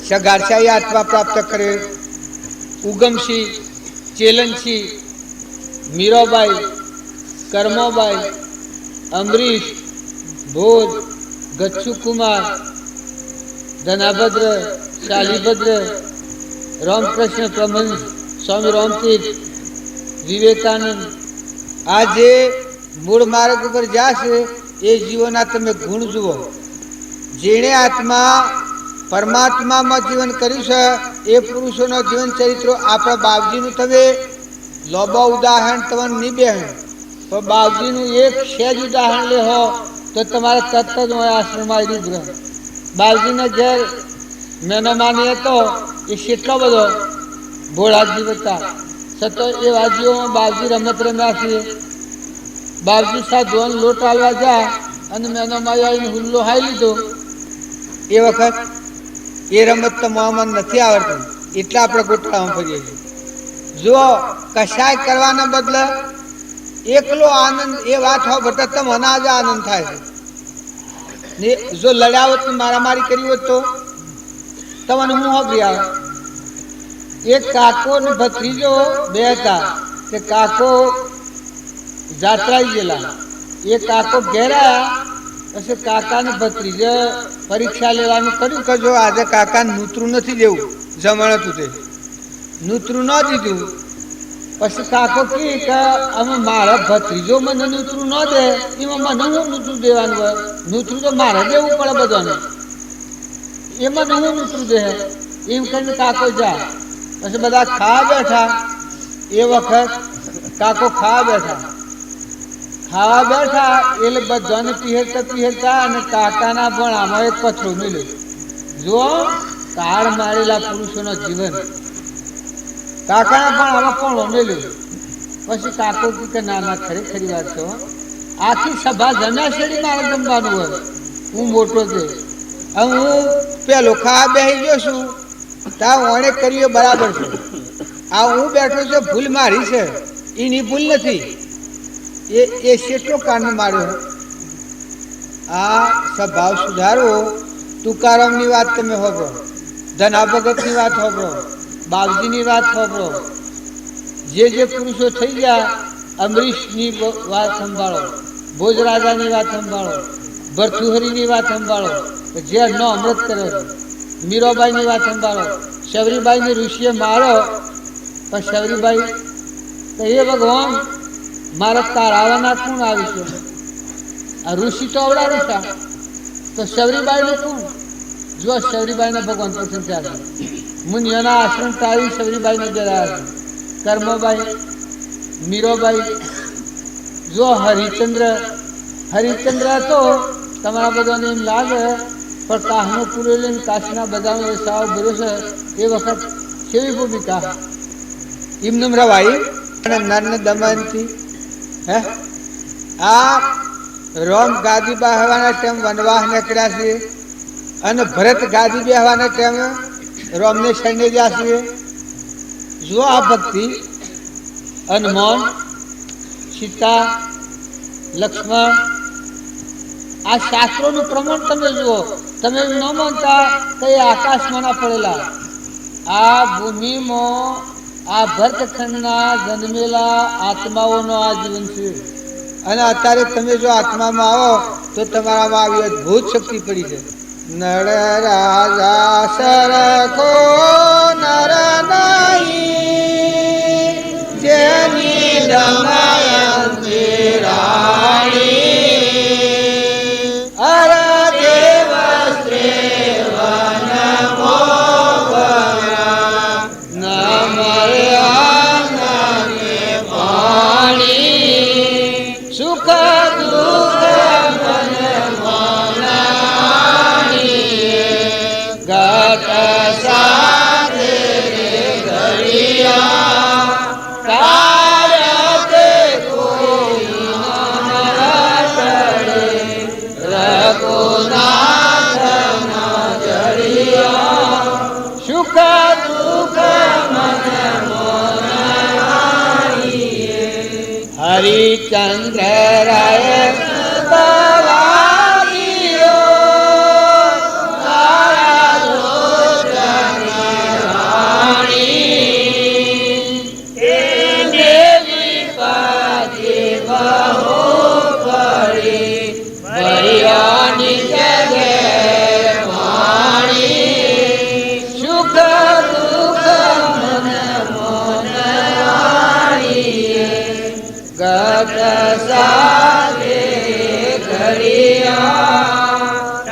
Speaker 3: સગારશાહી આત્મા પ્રાપ્ત કરે, ઉગમસિંહ, ચેલનસિંહ, મીરાબાઈ, કર્મોબાઈ, અમરીશ, ભોજ, ગચ્છુકુમાર, ધનાભદ્ર, શાલીભદ્ર, રામકૃષ્ણ પરમહંસ, સ્વામી રામતીર્થ, વિવેકાનંદ, આ જે મૂળ માર્ગ ઉપર જશે એ જીવોના તમે ગુણ જુઓ. જેણે આત્મા પરમાત્મામાં જીવન કર્યું છે એ પુરુષોના જીવન ચરિત્રો આપણા બાપજીનું તમે લોબા ઉદાહરણ તમને નહીં બે, પણ બાપજીનું એક સહેજ ઉદાહરણ લેહો તો તમારે તરત જ હોય આશ્રમમાં આવી ગ્રહ. બાપજીના ઘેર મહેમાની હતો એ કેટલો બધો ભોળાજી હતા, છતાં એ વાજીઓમાં બાપજી રમત રમ્યા છે. બાપજી સાથે ધોન લોટ આલવા જા અને મહેમાન આવીને હુલ્લો હાઈ લીધો. એ વખત એ રમત તો મોહમ્મદ નથી આવડતું, એટલા આપણે ગોટાળામાં ફરીએ છીએ. જો કશાય કરવાના બદલે એકલો આનંદ એ વાત હોય બટા તો મને આજે આનંદ થાય છે. ને જો લડ્યા હોત ને મારામારી કરી હોત તો તમને હું હોબરી આવે. એક કાકો ને ભત્રીજો બે હતા, તે કાકો જાત્રાઈ ગયેલા, એ કાકો ઘેરાયા પછી કાકાને ભત્રીજો પરીક્ષા લેવાનું કર્યું કે જો આજે કાકાને નૂતરું નથી દેવું, જમણ હતું તે નૂતરું ન દીધું. પછી કાકો કે અમે મારા ભત્રીજો મને નૂતરું ન દે એમાં મને હું નૂતરું દેવાનું હોય, નૂતરું તો મારે દેવું પડે બધાને, એમાં હું નૂતરું દે એમ કરીને કાકો જા. પછી બધા ખાવા બેઠા. એ વખત કાકો ખાવા બેઠા એટલે બધાને પીહેરતા અને કાકાના પણ આમાં એક પથરો મળ્યો. જો કાળ મારેલા પુરુષોનો જીવન, કાકાના પણ આમાં પણ મળ્યો. પછી કાકો કે ના ખરી વાત છો, આખી સભા જમ્યા શેરી મારે જમવાનું હોય, હું મોટો છે, હવે હું પેલો ખાવા બેસી ગયો છું, ત્યાં ઓણે કર્યું બરાબર છે, આ હું બેઠો છું ભૂલ મારી છે, એની ભૂલ નથી. એ શેટલો કાન માર્યો. આ સ્વભાવ સુધારો. તુકારામની વાત તમે હોબળો, ધના ભગતની વાત હોબળો, બાપજીની વાત હોબળો. જે પુરુષો થઈ ગયા, અમરીશની વાત સંભાળો, ભોજરાજાની વાત સંભાળો, ભરથુહરીની વાત સંભાળો, જે નો અમૃત કર્યો છે, મીરાબાઈની વાત સંભાળો. શબરીબાઈને ઋષિએ મારો, પણ શબરીબાઈ તો એ ભગવાન મારા તારાવાના કોણ આવી છે? આ ઋષિ તો અવડા ઋષા, તો શબરીબાઈનું કોણ? જો શબરીબાઈને ભગવાન પસંદ થયા છે. મુનિઓના આશ્રમ તારી શબરીબાઈને જરા છે. કર્મબાઈ, મીરાબાઈ, જો હરિચંદ્ર હતો. તમારા બધાને એમ લાગે પણ કાહનો પૂરો લઈને કાશીના બધાનો સાવ ભર્યો છે. એ વખત કેવી ભૂમિકા એમનું રવાઈ અને નરને દમનથી હે આ રોમ ગાદી બેહવાના ટાઈમ વનવાસ નીકળ્યા છે અને ભરત ગાદી બેહવાના ટાઈમ રોમને સૈન્ય જ્યાં છે. જો આ ભક્તિ હનુમાન સીતા લક્ષ્મણ આ શાસ્ત્રોનું પ્રમાણ તમે જુઓ. તમે ન માનતા કઈ આકાશમાં ના પડેલા આ ભૂમિમાં આ ભરતખંડના જન્મેલા આત્માઓનો આ જીવન છે. અને અત્યારે તમે જો આત્મામાં આવો તો તમારામાં આવી અદભુત શક્તિ પડી છે. નર રાજા સરખો નર નહીં જેની દમયંતી રાણી અર દેવ શ્રેવન મોગરા નમયાનને પાણી સુખ દુઃખ મન મનાણી ગત સાથે ઘડિયા તારતે કોઈ નમરતડે રઘુનાથ ન જડિયા સુખ દુઃખ મન મોનાણીએ હરિચંદ્ર રાય બવાદિયો તારા લોચની રાણી એને વિપદે બહુ પડી ભૈયાની જગ્યાએ વાણી સુખ દુઃખ મન મોનાણીએ ગત સાથે ઘડિયા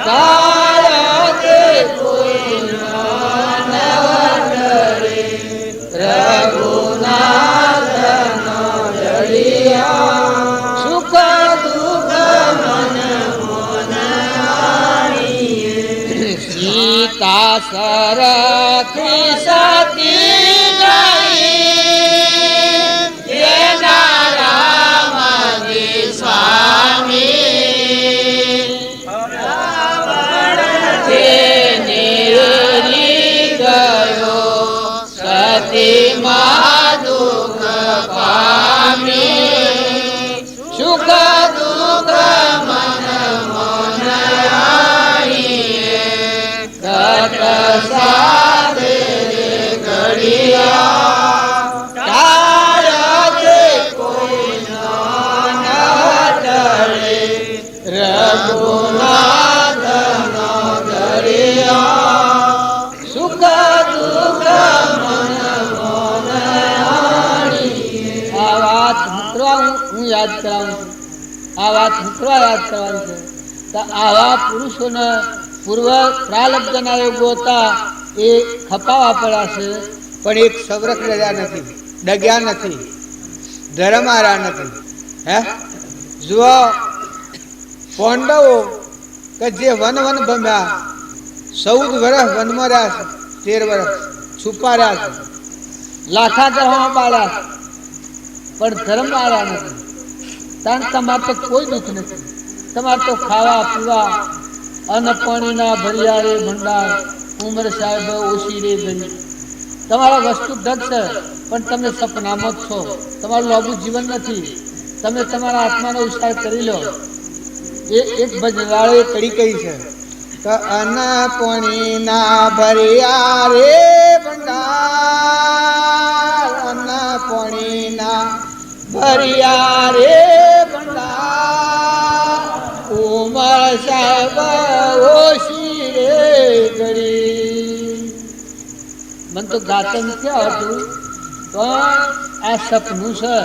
Speaker 3: તારતે કોઈ નવતરે રઘુનાથ ન જડિયા સુખ દુઃખ મન મોનાણીએ સીતા સરખી સતી નહીં એના રામજી સ્વામી તેને રી ગયો સતીમાં દુઃખ પામી સુખ દુઃખ મન મોનાણીએ ગત સાથે ઘડિયા તારતે કોઈ નવતરે રઘુનાથ ન જડિયા સુખ દુઃખ મન મોનાણીએ આ વાત હું યાદ કરાવું છું. આ વાત યાદ કરવાની છે. તો આવા પુરુષોને પૂર્વ પ્રાલબ્ધના યોગો હતા એ ખપાવા પડ્યા છે પણ એક સવરક રહ્યા નથી, ડગ્યા નથી, ધર્મ હારા નથી. હે જુઓ પાંડવો કે જે વન ભમ્યા 14 વર્ષ વનમાં રહ્યા છે, 13 વર્ષ છુપા રહ્યા છે, લાખા ગ્રહોમાં પાડ્યા છે પણ ધર્મ હારા નથી. કારણ તમારે તો કોઈ દુઃખ નથી. તમારે તો ખાવા પીવા અન્ન પાણીના ભરિયાળે ભંડાર ઉંમર સાહેબ ઓછી રે ગઈ. તમારા વસ્તુ ઢગ છે પણ તમે સપનામાં જ છો. તમારું લાંબુ જીવન નથી. તમે તમારા આત્માનો ઉછાળ કરી લો. એ એક ભજવાળે કડી કહી છે કે અન્ન પાણીના ભરિયા રે ભંડાર અન્ન પાણીના ભરિયા રે ભંડાર ઉમર સાહેબ ઓછી રે ગળી. મને તો ગાતન ક્યાં હતું પણ આ સપનું છે.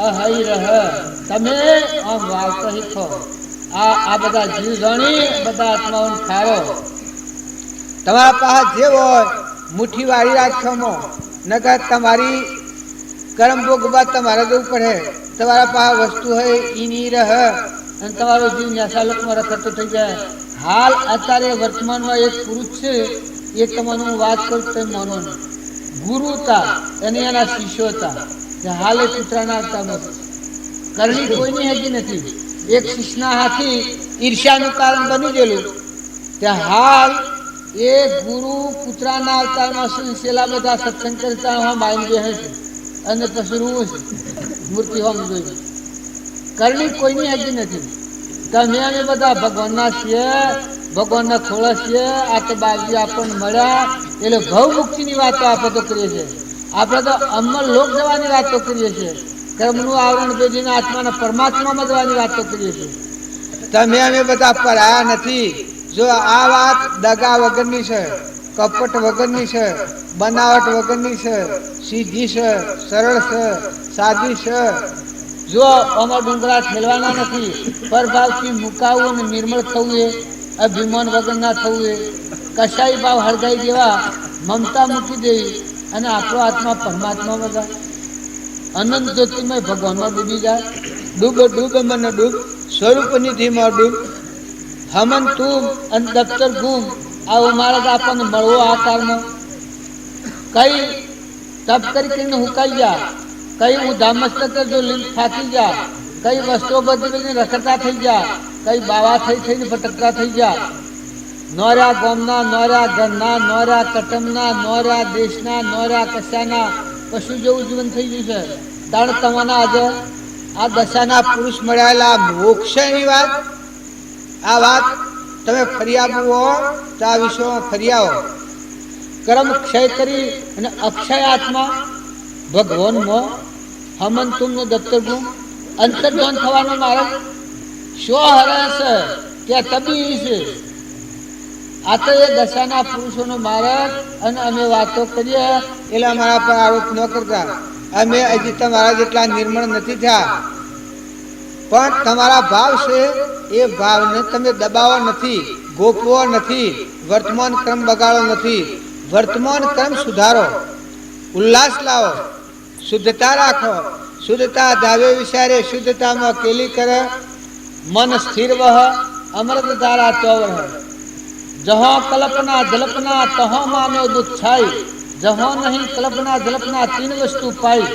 Speaker 3: આ હઈ રહ તમે આમ વાવતા શીખો. આ બધા જીવ જાણી બધા આત્માઓને ઠારો. તમારા પાસે જે હોય મુઠ્ઠી વાળી રાખવામાં નકર તમારી કર્મ ભોગવા તમારે જવું પડે. તમારા પાસે વસ્તુ હોય એની રહ અને તમારો જીવ ન્યાસાલોકમાં રખડતો થઈ જાય. હાલ અત્યારે વર્તમાનમાં એક પુરુષ છે એ તમારું વાત કરું તો માનો ગુરુ હતા અને એના શિષ્યો હતા. જે હાલે કૂતરાના અવતારમાં કરણી કોઈની હજી નથી. એક શિષ્યના હાથી ઈર્ષ્યાનું કારણ બની ગયેલું. ત્યાં હાલ એ ગુરુ કૂતરાના અવતારમાં શું છેલ્લા બધા સત્સંગ કરતા હા માઇન બેહે છે અને પછી રૂવું છે મૂર્તિ હોમ જોઈ. કરણી કોઈની હજી નથી. તમે અમે બધા ભગવાનના છીએ, ભગવાનના ખોળા છીએ. આ તો બાજી આપણને મળ્યા એટલે ભવ મુક્તિની વાતો આપણે તો કરીએ છીએ. આપણે તો અમર લોક જવાની વાતો કરીએ છીએ. કર્મનું આવરણ ભેદીને આત્માના પરમાત્મામાં જવાની વાતો કરીએ છીએ. તમે અમે બધા પરાયા નથી. જો આ વાત દગા વગરની છે, કપટ વગરની છે, બનાવટ વગરની છે, સીધી છે, સરળ છે, સાદી છે. જો અમારા ડુંગરા ઠેલવાના નથી. પરભાવથી મુકાવવું અને નિર્મળ થવું એ અભિમાન વગર ના થવું એ કશાય ભાવ હળગાઈ દેવા, મમતા મૂકી દેવી અને આપણો આત્મા પરમાત્મામાં જાય. અનંત જ્યોતિમય ભગવાનમાં ડૂબી જાય. ડૂબ ડૂબ મને ડૂબ, સ્વરૂપ નિધિમાં ડૂબ. હમન તું અને દફતર ગુમ, આવો માર્ગ આપણને મળવો આકારમાં. કઈ તપ કરીને હુકાઈ જા, કઈ હું ધામસ્તક જો લીન થાકી જા, કઈ વસ્ત્રો બદલીને રખડતા થઈ જા, કઈ બાવા થઈને ભટકતા થઈ જા. નોર્યા ગોમના, નોર્યા ઘરના, નોર્યા કટમના, નોર્યા દેશના, નોર્યા કશાના પશુ જેવું જીવન થઈ ગયું છે. તાણ તમારા આજે આ દશાના પુરુષ મળેલા મોક્ષની વાત, આ વાત તમે ફરી આવવું હો તો આ વિશ્વમાં ફરી આવો. કર્મ ક્ષય કરી અને અક્ષય આત્મા ભગવાનમાં હમન તુમનો દત્તર ગુમ અંતર્ધ્યાન થવાનો માર્ગ શો હરસ કે તબી છે. આ તો એ દશાના પુરુષોનો માર્ગ. અને અમે વાતો કરીએ એટલે અમારા પર આરોપ ન કરતા. અમે હજી તમારા જેટલા નિર્મળ નથી થયા, પણ તમારા ભાવ છે એ ભાવને તમે દબાવો નથી, ગોપવો નથી, વર્તમાન ક્રમ બગાડો નથી. વર્તમાન ક્રમ સુધારો, ઉલ્લાસ લાવો, શુદ્ધતા રાખો. શુદ્ધતા ધાવે વિચારે, શુદ્ધતામાં કેલી કરે. મન સ્થિર વહ, અમૃત ધારા ચોવર. જહો કલ્પના જલ્પના તહો માનો દુઃખ છાઈ. જહો નહીં કલ્પના જલ્પના તીન વસ્તુ પાઈ.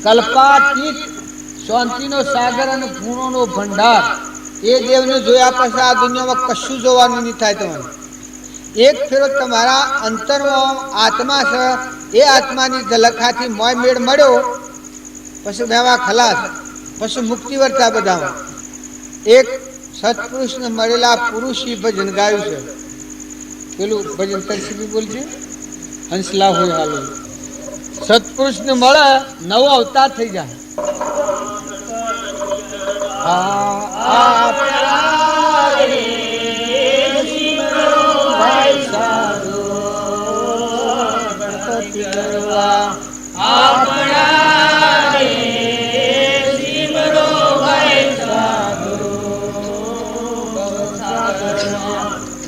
Speaker 3: કલ્પાતીત શાંતિનો સાગર અને ગુણોનો ભંડાર. એ દેવને જોયા પછી આ દુનિયામાં કશું જોવાનું નહીં થાય. તમારે એક ફેરો તમારા અંતરમાં આત્મા છે, એ આત્માની ઝલકાથી મોય મેળ મળ્યો પછી મેવા ખલાસ, પછી મુક્તિ વર્તા બધામાં. એક સત્પુરુષને મળેલા પુરુષી ભજન ગાયું છે. પેલું ભજન તરસી બોલશે હંસલા હોય હાલ. સત્પુરુષને મળે નવો અવતાર થઈ જાય.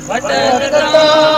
Speaker 3: ભટકતા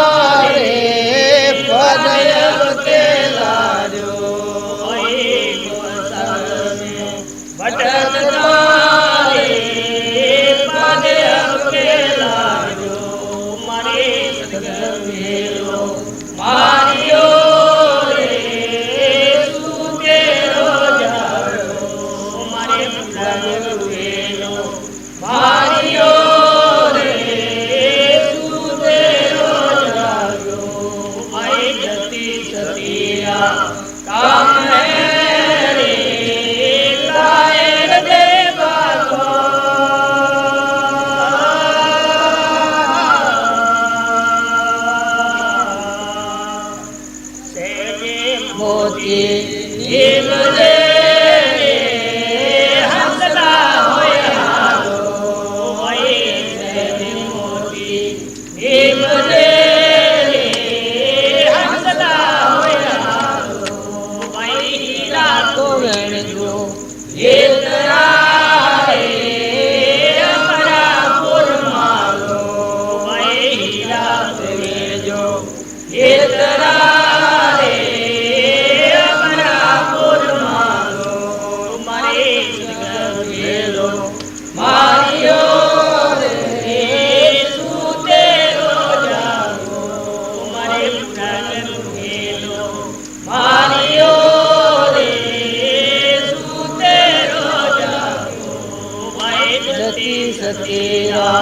Speaker 2: जति सतीरा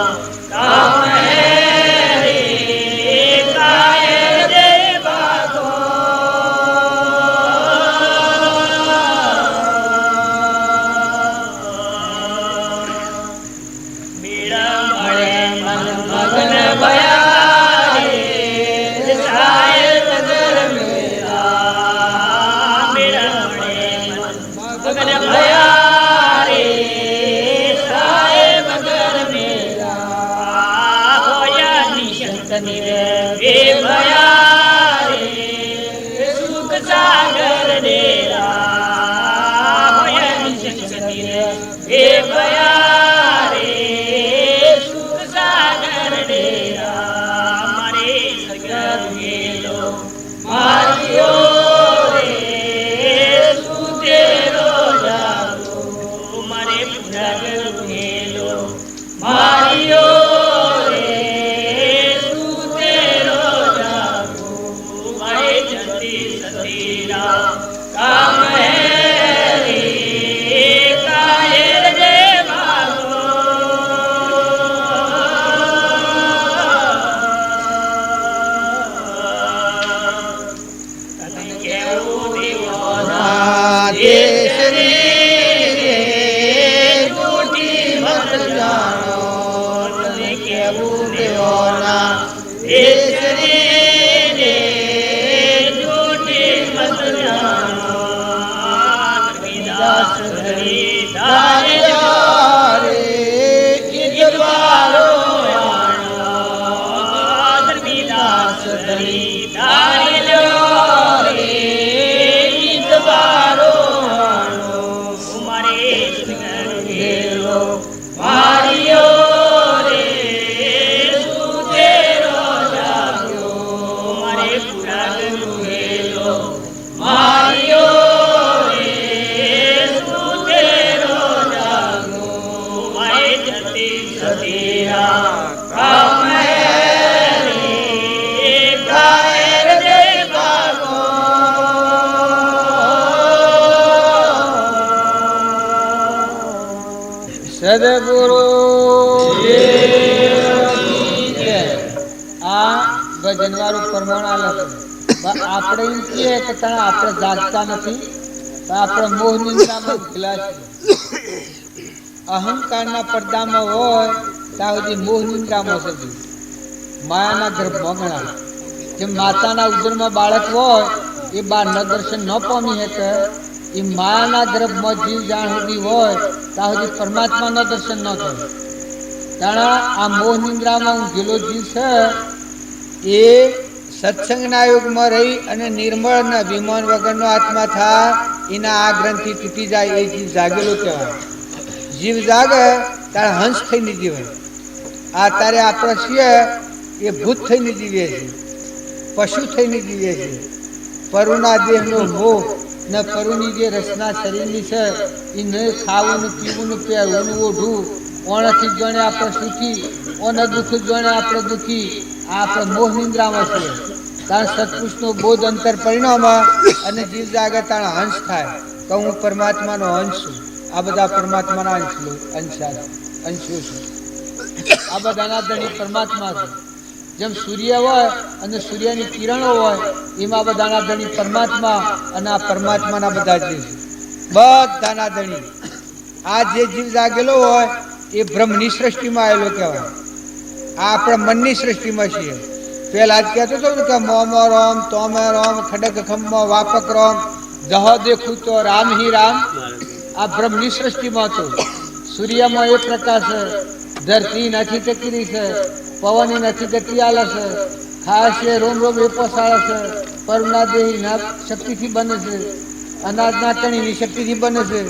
Speaker 2: काम है रे कायर दे बागो मेरा मरे मन मगन भया रे शायद नगर मेरा मेरा मरे मन मगन भया वे भया रे सुख सागर डेरा होया निशक्ति वे भया रे सुख सागर डेरा मारे सगर गेलो मारियो रे सुतेरो जागो मारे पुरागर गेलो मारियो काम है रे कायर दे भागो तन केवो दीवाना देश रे झूठी मत जानो तन केवो दीवाना देश रे સદગુરુ આ ભજન વાળું પ્રમાણ આલે આપણે એમ કહીએ કે તને આપણે જાગતા નથી આપણે મોહ નિંદ્રામાં ઉભેલા છીએ અહંકારના પડદામાં હોય ત્યાં સુધી મોહ નિંદ્રામાં સજી માયાના ગર્ભમાં ગણા જેમ માતાના ઉદરમાં બાળક હોય એ બા ન દર્શન ન પામી શકે એ માયાના ગર્ભમાં જીવ જાણ સુધી હોય ત્યાં સુધી પરમાત્માના દર્શન ન થાય કારણ આ મોહ નિંદ્રામાં ઊંઘેલો જીવ છે એ સત્સંગના યુગમાં રહી અને નિર્મળ અને અભિમાન વગરનો આત્મા થાય એના આ ગ્રંથિ તૂટી જાય એ જીવ જાગેલો કહેવાય જીવ જાગે ત્યારે હંસ થઈને જીવે આ તારે આપણે છીએ એ ભૂત થઈને જીવીએ છીએ પશુ થઈને જીવીએ છીએ પરુના દેહનો મોહ ને પરુની જે રચના શરીરની છે એ ન ખાવું ને પીવું ને પહેરવું ને ઓઢવું ઓણાથી જોણે આપણે સુખી ઓને દુઃખ જોણે આપણે દુઃખી આ આપણે મોહ નિંદ્રામાં છીએ કારણ સત્પુરુષનો બોધ અંતર પરિણામમાં અને જીવ જાગે તાણે હંસ થાય કે હું પરમાત્માનો અંશ છું આ બધા પરમાત્માના અંશો છું આ બધાના ધણી પરમાત્મા છે જેમ સૂર્ય હોય અને સૂર્યની કિરણો હોય એમાં બધાના ધણી પરમાત્મા અને આ પરમાત્માના બધા જીવ બધાના ધણી આ જે જીવ જાગેલો હોય એ બ્રહ્મની સૃષ્ટિમાં આવેલો કહેવાય આ આપણા મનની સૃષ્ટિમાં છીએ પેલા જ કહેતો હતો ને કે મોમો રામ તોમે રામ ખડગ ખમ્મો વાપક રામ જહ દેખું તો રામ હી રામ આ બ્રહ્મની સૃષ્ટિમાં હતું સૂર્યમાં એ પ્રકાશ છે ધરતી નથી ચકરી છે પવન નથી ગતિ આલે છે ખાસ એ રોમ રોમ એ પોસાળે છે પરમના દેહીના શક્તિથી બને છે અનાજના કણીની શક્તિથી બને છે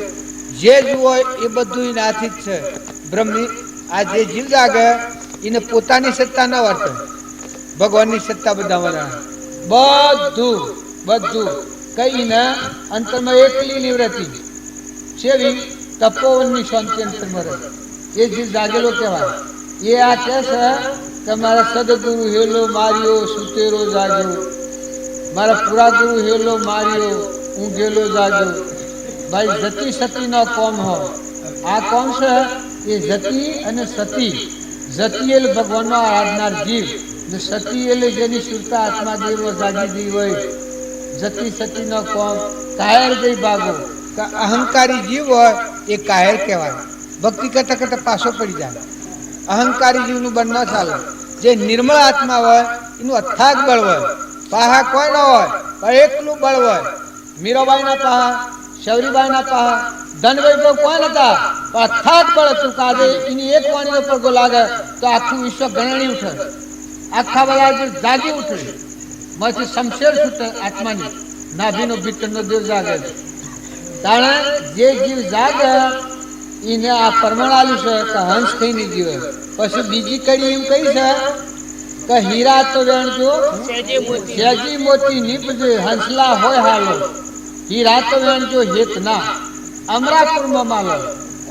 Speaker 2: જે જુઓ એ બધું એનાથી જ છે બ્રહ્મની આ જે જીવ જાગે એને પોતાની સત્તા ન વર્તે ભગવાનની સત્તા બધા બધું કહીને અંતરમાં એકલી નિવૃત્તિ છેવી તપોવનની શાંતિ અંતરમાં રહે એ જીવ જાગેલો કહેવાય એ આ કહે છે કે મારા સદગુરુ હેલો માર્યો સુતેરો જાગ્યો મારા પૂરા ગુરુ હેલો માર્યો ઊંઘેલો જાગ્યો ભાઈ જતી સતી નો કોમ હોય આ કોમ છે
Speaker 3: એ જતી અને સતી. જતી એટલે ભગવાનનો આરાધનાર જીવ ને સતી એટલે જેની સુરતા આત્મા દેવો જાગી ગઈ હોય. જતી સતી નો કોમ કાયર ગઈ ભાગો. અહંકારી જીવ હોય એ કાયર કહેવાય. ભક્તિ કરતા કરતા પાછો પડી જાય. અહંકારી જીવનું બળ ન ચાલે. જે નિર્મળ આત્મા હોય એનું અથાગ બળ હોય. પાહા કોઈ ન હોય પણ એકલું બળ હોય. મીરાબાઈના પાહા, શૌરીબાઈના પાહા, ધનવૈભવ કોઈ નતા પણ અથાગ બળ હતું. કાજે એની એક વાણીનો પડઘો લાગે તો આખું વિશ્વ ગણણી ઉઠે. આખા બધા જાગી ઉઠે. માંથી શમશેર છૂટે આત્માની. નાભીનો ભીતરનો દેવ જાગે. તાણે જે જીવ જાગે એને આ પરમાણુ છે કે હંસ થઈને જીવે. પછી બીજી કડી એમ કહી છે કે હીરા તો વેણજો સેજી મોતી નીપજે હંસલા હોય હાલો. હીરા તો વેણજો હેત ના અમરાપુરમાં માલો.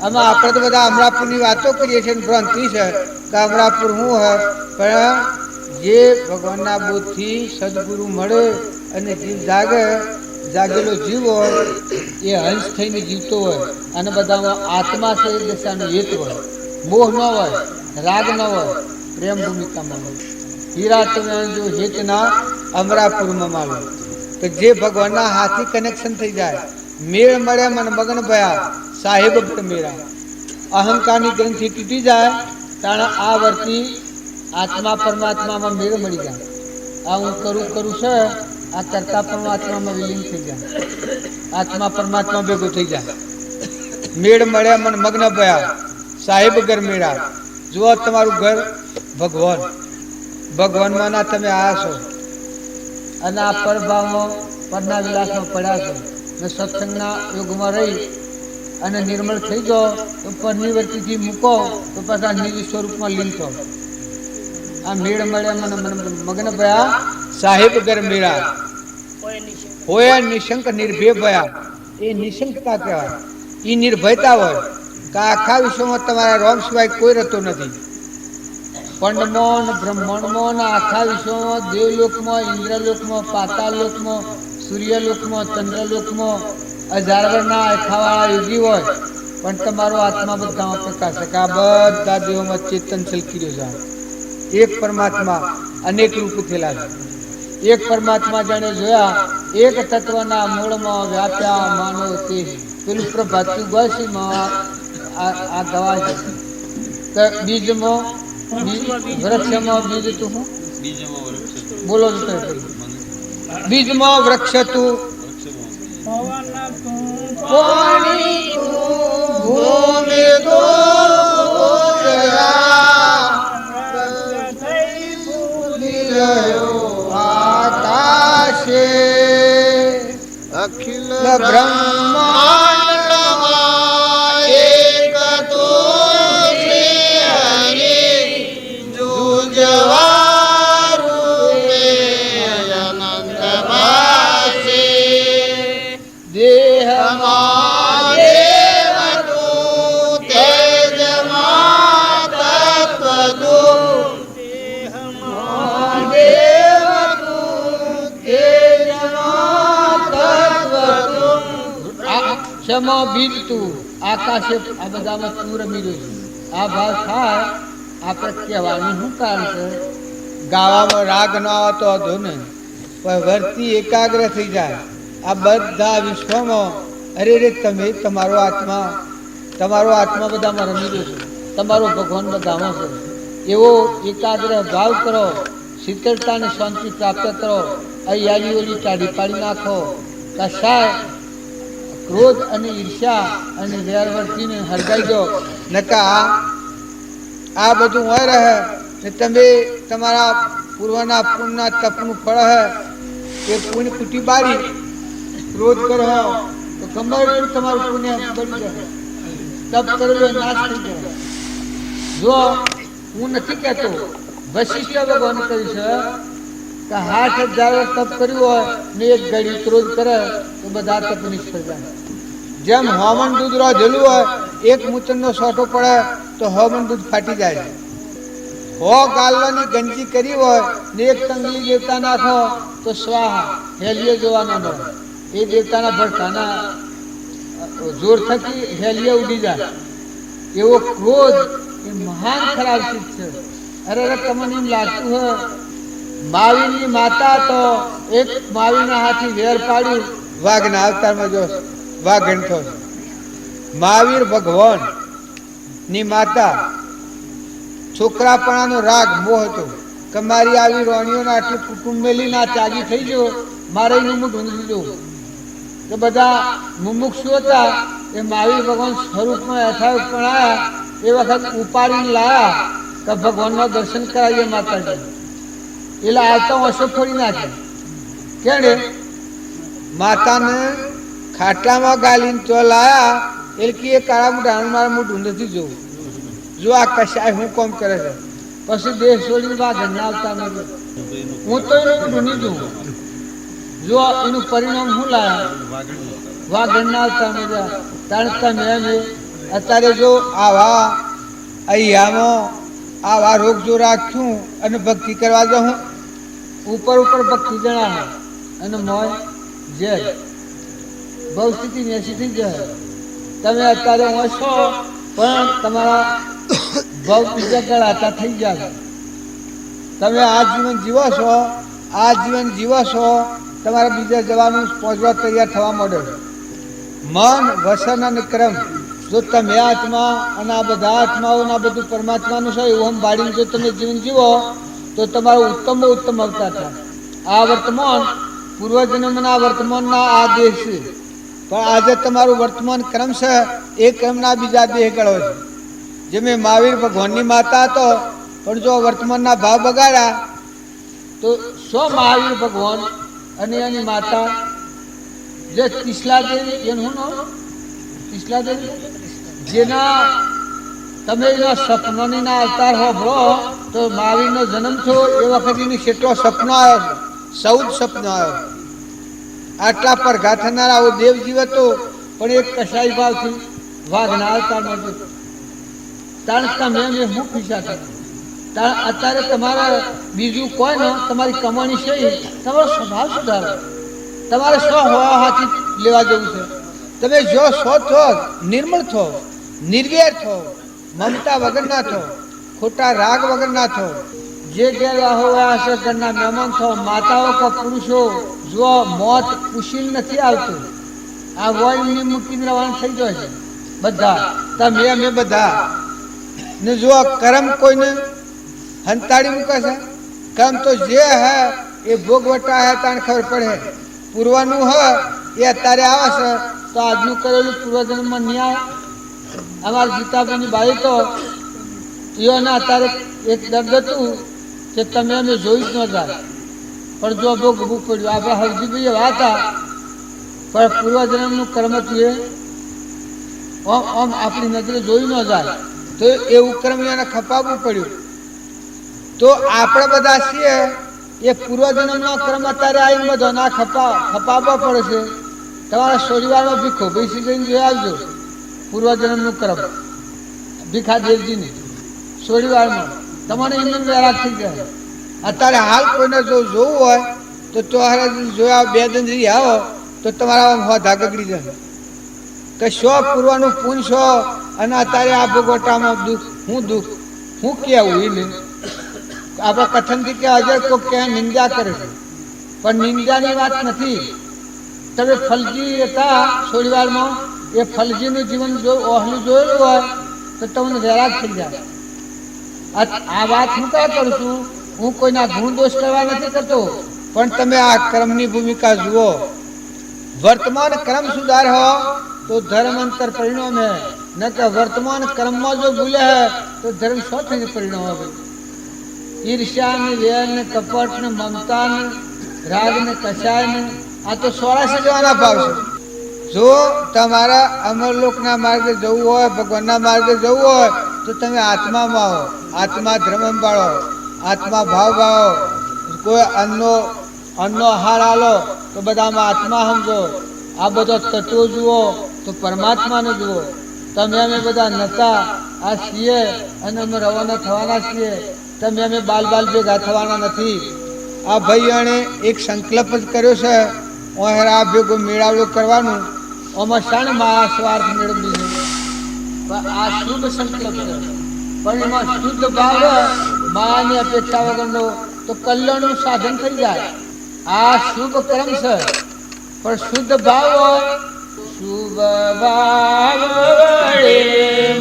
Speaker 3: અમે આપણે તો બધા અમરાપુરની વાતો કરીએ છીએ. ભ્રાંતિ છે કે અમરાપુર શું હોય, પણ જે ભગવાનના બોધથી સદગુરુ મળે અને જીવ જાગે, જાગેલો જીવ હોય એ હંસ થઈને જીવતો હોય. અને બધામાં આત્મા છે એ દશાનો હેત હોય. મોહ ન હોય, રાગ ન હોય, પ્રેમ ભૂમિકામાં હોય. હીરા તમે જો હેતના અમરાપુરમાં માલો. તો જે ભગવાનના હાથી કનેક્શન થઈ જાય, મેળ મળે મને મગન ભયા સાહેબ મેળા. અહંકારની ગ્રંથિ તૂટી જાય તાણે આ વર્તી આત્મા પરમાત્મામાં મેળ મળી જાય. આ હું કરું છે આ કરતા પરમાત્મામાં વિલીન થઈ જાય. આત્મા પરમાત્મા ભેગું થઈ જાય. મેળ મળ્યા મને મગ્ન ભયા સાહેબ ઘર મેળા. જુઓ તમારું ઘર ભગવાન, ભગવાનમાં ના તમે આયા છો અને આ પરભાવમાં પરના વિલાસમાં પડ્યા છો ને સત્સંગના યુગમાં રહી અને નિર્મળ થઈ જાઓ તો પરની વર્તીથી મૂકો તો પાછા નિજ સ્વરૂપમાં લીન થો. આ મેળ મળ્યા મને મગ્ન ભયા સાહેબ ઘર મેળા. હોયા નિશંક નિર્ભય ભયા. એ નિશંકતા કહેવાય. એ નિર્ભયતા હોય કે આખા વિશ્વમાં તમારા રોમ સિવાય કોઈ રહેતો નથી. પંડમોન બ્રહ્માંડમાં આખા વિશ્વમાં દેવલોકમાં, ઇન્દ્રલોકમાં, પાતાળલોકમાં, સૂર્યલોકમાં, ચંદ્રલોકમાં હજારના અખાવાળા યોગી હોય પણ તમારો આત્મા બધામાં પ્રકાશ છે કે આ બધા દેવોમાં ચેતન છલકી રહ્યો છે. એક પરમાત્મા અનેક રૂપ થયેલા છે. એક પરમાત્મા જાણે જોયા એક તત્વના મૂળમાં વ્યાપ્યા માનો તે પેલું પ્રભાતું બસીમાં આ ગવાય છે. બીજમાં વૃક્ષમાં બીજ તું હું બોલો બીજમાં વૃક્ષ તું પાણી ભૂમિ તો આકાશે અખિલ બ્રહ્માંડમાં એક તો બીજ તું આકાશે આ બધામાં તું રમી રહ્યું છે. આ ભાવ થાય આપણે કહેવાનું શું કારણ છે? ગાવામાં રાગ ન આવતો હતો ને પણ વર્તી એકાગ્ર થઈ જાય. આ બધા વિશ્વમાં અરે રે તમે તમારો આત્મા બધામાં રમી રહ્યો છે. તમારો ભગવાન બધામાં છે. એવો એકાગ્ર ભાવ કરો. શીતળતાને શાંતિ પ્રાપ્ત કરો. અહીંયા ઓલી કાઢી પાડી નાખો. કશાય ક્રોધ અને ઈર્ષ્યા અને વેરવર્તીને હરગાઈ દો. નકા આ બધું હોય રહે ને તમે તમારા પૂર્વના પુણ્યના તપનું ફળ હે એ પુણ્ય કુટી બારી ક્રોધ કરો તો ખબર તમારું પુણ્ય બની જાય. તપ કરેલો નાશ થઈ જાય. જો હું નથી કહેતો, વશિષ્ઠ ભગવાન કહ્યું છે કે 60,000 તપ કર્યું હોય ને એક ઘડી ક્રોધ કરે તો બધા તપ નિષ્ફળ જાય. જેમ હવન દૂધ રોજેલું હોય એક મૂતરનો સોટો પડે તો હવન દૂધ ફાટી જાય. 100 ગાલવાની ગંજી કરી હોય ને એક તંગલી દેવતા નાખો તો સ્વાહા હેલિયો જોવાનો ન. એ દેવતાના ભડકાના જોર થકી હેલિયો ઉડી જાય. એવો ક્રોધ એ મહાન ખરાબ ચીજ છે. અરે તમને એમ લાગતું હોય મહાવીરની માતા તો એક મહાવીરના હાથી વેર પાડ્યું વાઘના અવતારમાં જો વાઘણ થયો. મહાવીર ભગવાન ની માતા છોકરાપણાનો રાગ મોહ હતો કે મારી આવી રોણીઓના આટલું કુટુંબ મેલીને આ ત્યાગી થઈ ગયો, મારે એનું મુખ ઢૂંઢી લીધું. કે બધા મુમુક્ષુ હતા એ મહાવીર ભગવાન સ્વરૂપમાં યથાર્થ પણ આવ્યા એ વખત ઉપાડીને લાયા કે ભગવાનના દર્શન કરાવીએ માતાજી. એટલે આવતા વર્ષો ફોડી નાખે કેણે માતાને ખાટલામાં ગાલીને તો લાયા એટલે કે એ કાળા મોઢા મારા મોઢું નથી જોવું, જો આ કશાય હું કોમ કરે છે. પછી દેહ છોડીને બા ઘરના આવતા નથી. હું તો એનું મોઢું નહીં જોઉં. જો એનું પરિણામ શું લાયા વાઘરના આવતા નથી. તાણતા મેં અત્યારે જો આવા અહીંયામાં આવા રોગ જો રાખ્યું અને ભક્તિ કરવા જાઉં ઉપર ઉપર ભક્તિ જણાવે અને મોય ઝેર બહુ સ્થિતિ નેસી થઈ જાય. તમે અત્યારે હોશો પણ તમારા બહુ બીજા ગળાતા થઈ જાય. તમે આ જીવન જીવો છો, આ જીવન જીવો છો, તમારે બીજા જવાનું પહોંચવા તૈયાર થવા માંડે. મન વસન અને ક્રમ જો તમે આત્મા અને આ બધા આત્માઓના બધું પરમાત્માનું છે એવું બાળીને જો તમે જીવન જીવો તો તમારું ઉત્તમ ઉત્તમ અવતાર થાય. આ વર્તમાન પૂર્વજન્મના વર્તમાનના આ દેહ છે, પણ આજે તમારું વર્તમાન ક્રમ છે એ ક્રમના બીજા દેહ ગળો છે. જે મેં મહાવીર ભગવાનની માતા હતો પણ જો વર્તમાનના ભાવ બગાડ્યા તો મહાવીર ભગવાન અને એની માતા જે તિસલા દેવી એનું નામ તિસલા દેવી જેના તમે એના સપનોની ના અવતાર હોભળો તો મહાવીરનો જન્મ થયો એ વખત એની કેટલો સપનો આવ્યો છે, 14 સપનો આવ્યો. આટલા પર ઘા થનારા આવો દેવ જીવ હતો પણ એક કસાઈ ભાવથી વાઘના અવતાર નથી. તાણ તમે હું પીછા થયા તાણ અત્યારે તમારે બીજું કોઈ ન તમારી કમાણી છે તમારો સ્વભાવ સુધારો. તમારે સ્વ હોવા હાથી લેવા જવું છે. તમે જો સ્વ થો નિર્મળ થો, નિર્વેર થો, મમતા વગર ના થો, ખોટા રાગ વગર ના થો. જે ગેરવાહો હશે ઘરના મહેમાન થો. માતાઓ કે પુરુષો જો મોત ઉશીલ નથી આવતું, આ વોયની મૂકીને રવાના થઈ જાય છે બધા. તમે અમે બધા ને જો કર્મ કોઈને હંતાડી મૂકે છે. કર્મ તો જે હે એ ભોગવટા હે તાને ખબર પડે. પૂર્વનું હ એ અત્યારે આવે છે તો આજનું કરેલું પૂર્વજન્મમાં નહીં આવે. અમારા ગીતાબેનની બાઈ તો એઓને અત્યારે એક દર્દ હતું કે તમે અમે જોઈ જ ન જાય પણ જો ભોગવું પડ્યું. આપણા હરજીભાઈ એવા હતા પણ પૂર્વજન્મનું કર્મ હતું એ આમ આપણી નજરે જોઈ ન જાય તો એવું કર્મ એને ખપાવવું પડ્યું. તો આપણે બધા છીએ એ પૂર્વજન્મનો કર્મ અત્યારે આવીને બધો ના ખપાવવા પડે છે. તમારા સોરીવારમાં ભીખો બેસી જઈને જોઈ આવજો પૂર્વજન્મનું કર્મ ભીખાદેવજીની સોરીવારમાં તમારે એમને વેરાગ થઈ જાય. અત્યારે હાલ કોઈને જો જોવું હોય તો તમારે જોયા 2 દિન જઈ આવો તો તમારા હોધા ગગડી જાય કે શો પૂર્વનું પૂન શો અને અત્યારે આ ભોગવટામાં દુઃખ હું કેવું એને આપણા કથનથી કે અજર કોઈ ક્યાં નિંદા કરે છે પણ નિંદાની વાત નથી. તમે ફલજી હતા થોડીવારમાં એ ફલજીનું જીવન જો ઓહલું જોયેલું હોય તો તમને વેરાગ થઈ જાય. આ વાત હું ક્યાં કરું છું, હું કોઈના ગુણ દોષ કરવા નથી કરતો પણ તમે આ કર્મની ભૂમિકા જુઓ. વર્તમાન કર્મ સુધાર હો તો ધર્મ અંતર પરિણામ હે, ન કે વર્તમાન કર્મમાં જો ભૂલે હે તો ધર્મ શો થઈને પરિણામ આવે. ઈર્ષ્યા ને વેર ને કપટ ને મમતા ને રાગ ને કસાય ને આ તો 84 જવાના ભાવ છે. જો તમારા અમરલોકના માર્ગે જવું હોય, ભગવાનના માર્ગે જવું હોય તો તમે આત્મામાં આવો, આત્મા ધર્મ પાળો, આત્મા ભાવ ભાવો. કોઈ અન્નો આહાર આલો તો બધામાં આત્મા સમજો. આ બધા તત્વો જુઓ તો પરમાત્માને જુઓ. તમે અમે બધા નતા આ છીએ અને અમે રવાના થવાના છીએ. તમે અમે બાલ ભેગા થવાના નથી. આ ભાઈઓને એક સંકલ્પ જ કર્યો છે આ ભેગો મેળાવડો કરવાનું. આમાં શાણ સ્વાર્થ મેળવી છે.
Speaker 2: પણ આ શુભ સંકલ્પ છે. પણ એમાં શુદ્ધ ભાવ માની અપેક્ષા વગરનો તો કલ્યાણનું સાધન થઈ જાય. આ શુભ કર્મ છે. પણ શુદ્ધ ભાવ હોય, શુભ ભાવ વડે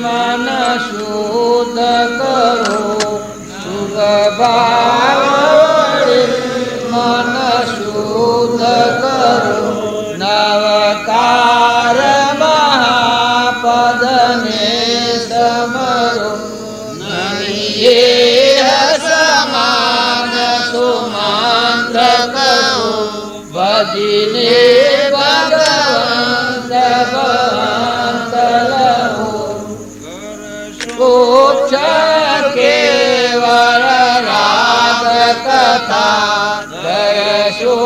Speaker 2: મન શુદ્ધ કરો, શુભ ભાવ વડે મન શુદ્ધ કરો, નવકાર મહાપદને સમરો, નહીં સમાન સુમંત્ર કરો, ભજીને ભગવંત ભગવંત લહો, ઉચ્ચ કેવળ રાગ કથા દયશો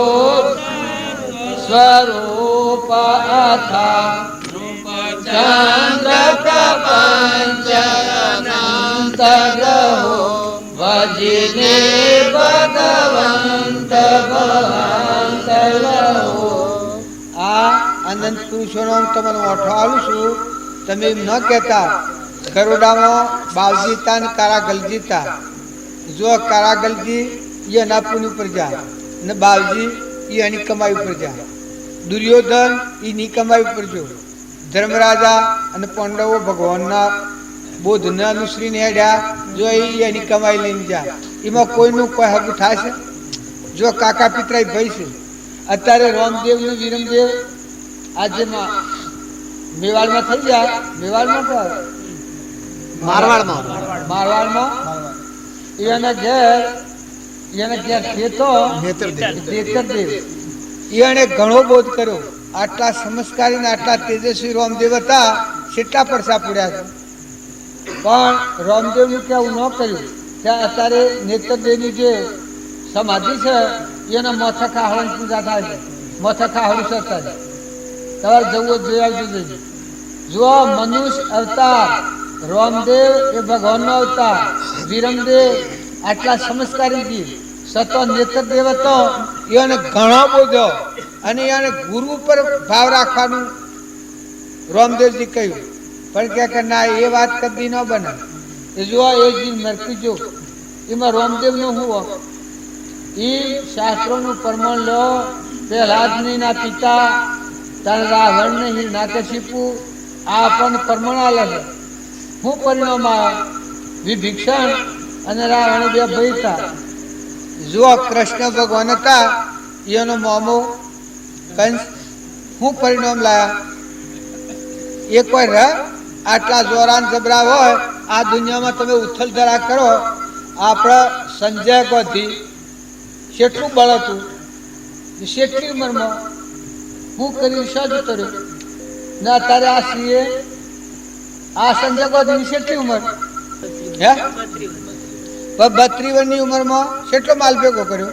Speaker 2: સ્વરૂપ અથા, ચંદ્ર પ્રપંચ અનંત ગ્રહો, ભજીને ભગવંત ભગવંત લહો.
Speaker 3: આ અનંત પુરુષોનો તમને ઓઠો આવું છું. તમે એમ ન કહેતા ગરુડામાં બાવજીતા ને કારાગલજીતા. જો કારાગલજી એ એના પુણ્ય ઉપર જા ને બાવજી એ એની કમાઈ ઉપર જા. દુર્યોધન એની કમાઈ ઉપર જો. ધર્મરાજા અને પાંડવો ભગવાનના બોધને અનુસરીને હેડ્યા. જો એ એની કમાઈ લઈને જા. એમાં કોઈનું કોઈ હગું થાય છે? જો કાકા પિતરાઈ ભાઈ છે. અત્યારે રામદેવ ને વિરમદેવ આજે મેવાડમાં થઈ જાય. મેવાડમાં મારવાડમાં એના ઘેર ખેતો નેતરદેવ એને ઘણો બોધ કર્યો. આટલા સંસ્કારી ને આટલા તેજસ્વી રામદેવ હતા, કેટલા પડસા પડ્યા છે. પણ રામદેવનું કેવું ન કર્યું. ત્યાં અત્યારે નેતરદેવની જે સમાધિ છે એના મોથા ખાહળની પૂજા થાય છે. મોથા ખાહળું છે અત્યારે. તમારે જવું જોઈ આવજો. જો મનુષ્ય અવતાર રામદેવ એ ભગવાનનો અવતાર, વિરમદેવ આટલા સંસ્કારી જીવ, સતો નેતરદેવ હતો. એને ઘણો બોધ્યો અને એને ગુરુ પર ભાવ રાખવાનું રામદેવજી કહ્યું. પણ કે ના, એ વાત કદી ન બને. એ જો એ જીવ નરકી જો એમાં રામદેવનું શું હોય? એ શાસ્ત્રોનું પ્રમાણ લો. પ્રહલાદની ના પિતા તન રાવણ ને હિરણાકશિપુ આ આપણને પ્રમાણ આલે છે. શું પરિણામ આવે? વિભીષણ અને રાવણ બે ભાઈ હતા. જો કૃષ્ણ ભગવાન હતા, એનો મામો કંસ શું પરિણામ લાયા? એ કોઈ રહ આટલા જોરાન જબરા હોય આ દુનિયામાં તમે ઉથલ ધરા કરો. આપણા સંજય ગોધી કેટલું બળ હતું, કેટલી ઉંમરમાં હું કર્યું જતો રહ્યો ને અત્યારે આ સીએ આ સંજય ગોધીની કેટલી ઉંમર? હે 32 વર્ષની ઉંમરમાં કેટલો માલ ભેગો કર્યો?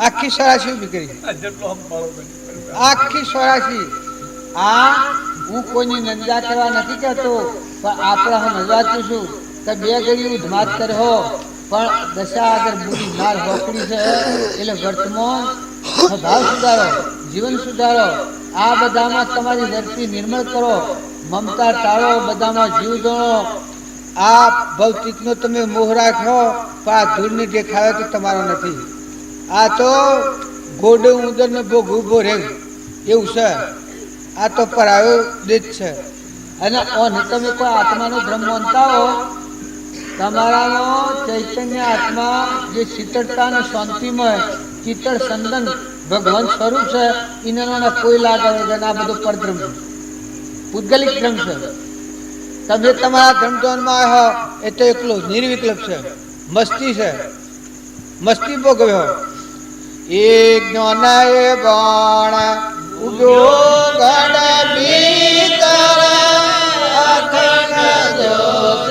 Speaker 3: આખી 84 ઉભી કરી. આખી 84. આ હું કોઈની નિંદા કરવા નથી કહેતો, પણ આપણે સમજવાતું છું કે બે ઘડી ઉધમાત કર્યો પણ દશા આગળ બુરી નાર હોકડી છે. એટલે વર્તમાન સ્વભાવ સુધારો, જીવન સુધારો. આ બધામાં તમારી ધરતી નિર્મળ કરો, મમતા ટાળો, બધામાં જીવ જોડો. આ ભૌતિકનો તમે મોહ રાખો પણ આ ધૂળને દેખાવે તો તમારો નથી. આ તો ગોડે ઉંદરને ભોગ ઉભો રહે એવું છે. આ તો પરાયો દેશ છે. અને તમે કોઈ આત્માનો ભ્રમ માનતા હો, તમારાનો ચૈતન્ય આત્મા જે શીતળતા અને શાંતિમય ચિત્તળ સંદન ભગવાન સ્વરૂપ છે, એના કોઈ લાગે વગર આ બધો પરધ્રમ છે, પૂતગલિક ધ્રમ છે. તમે તમારા ધર્મધ્વનમાં આવ્યો એ તો એકલો નિર્વિકલ્પ છે, મસ્તી છે, મસ્તી ભોગવ્યો. એ જ્ઞાન એ ગણ ઉદ્યોગ ભીતર અખંડ જ્યોત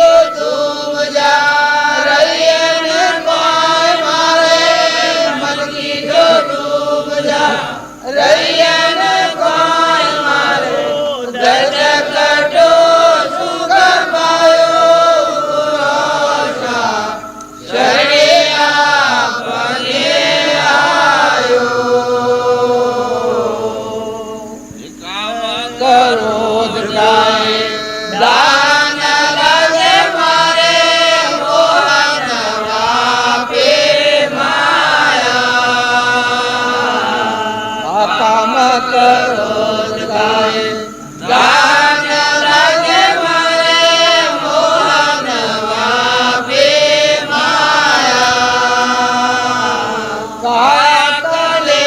Speaker 2: તો ડૂબ જા રહીને કોઈ મારે મલકી તો ડૂબ જા રહીને કોઈ મારે દર્દ કટો સુખ પાયો પુરુષા શરણે આપને આયો કરોદ જાય દાન લાગે મારે મોહન વાપે માયા કામ કરોદ જાય દાન લાગે મારે મોહન વાપે માયા કાકલે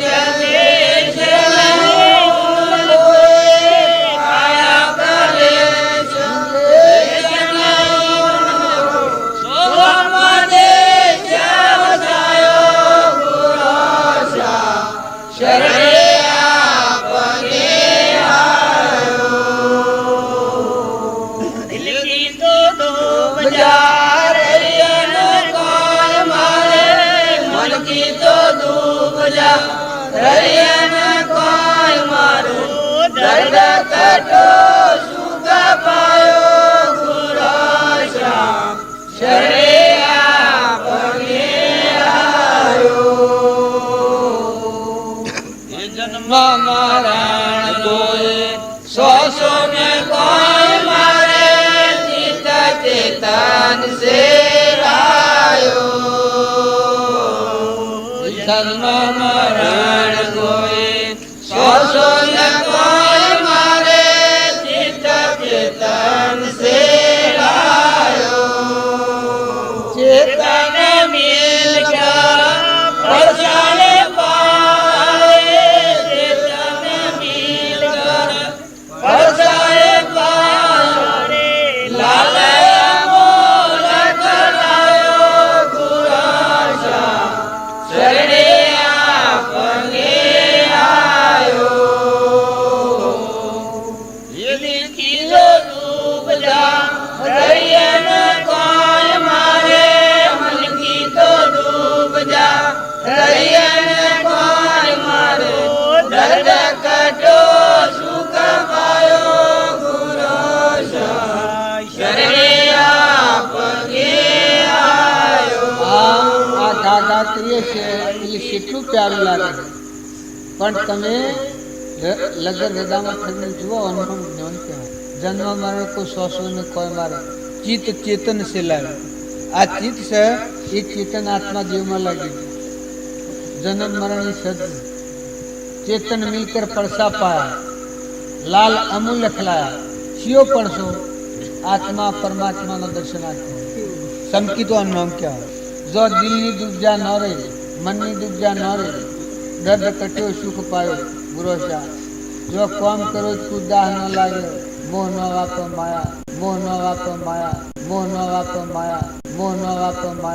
Speaker 2: ચલે ચલે દર્દ કટો સુખ પાયો પુરુષા શરણે આપને આયો જન્મ મરણ કોઈ સો ને કોઈ મારે ચિત ચેતન સે આયો જન્મ મરણ કોઈ સો ને કોઈ મારે ચિત ચેતન સે આયો ચેતન મિલ કર પરસાને પાએ ચેતન મિલ કર પરસાને પાએ લાલ મોલ કરાયો પુરુષા શરણે આપને કેટલું પ્યારું લાગે પણ તમે લગર હૃદયમાં થઈને જુઓ અનુભવ જ્ઞાન કહેવાય જન્મ મરણ કો સો ને કોઈ મારે ચિત્ત ચેતન से લાગે આ ચિત્ત છે એ ચેતન આત્મા જીવમાં લાગી જન્મ મરણ સદ ચેતન મિલકર પરસા પાયા લાલ અમૂલ્ય ખલાયા શિયો પડશો આત્મા પરમાત્માનો દર્શન આપો સમકીતો નામ ક્યાં જો દિલની દુબજા ન રહી મનની દુબજા ન રહી દર્દ કટ્યો સુખ પાયો ભરોસા જો કામ કરો તું દાહ ન લાગે મોહ ન વાપો માયા મોહ ન વાપો માયા મોહ ન વાપો માયા મોહ ન વાપો માયા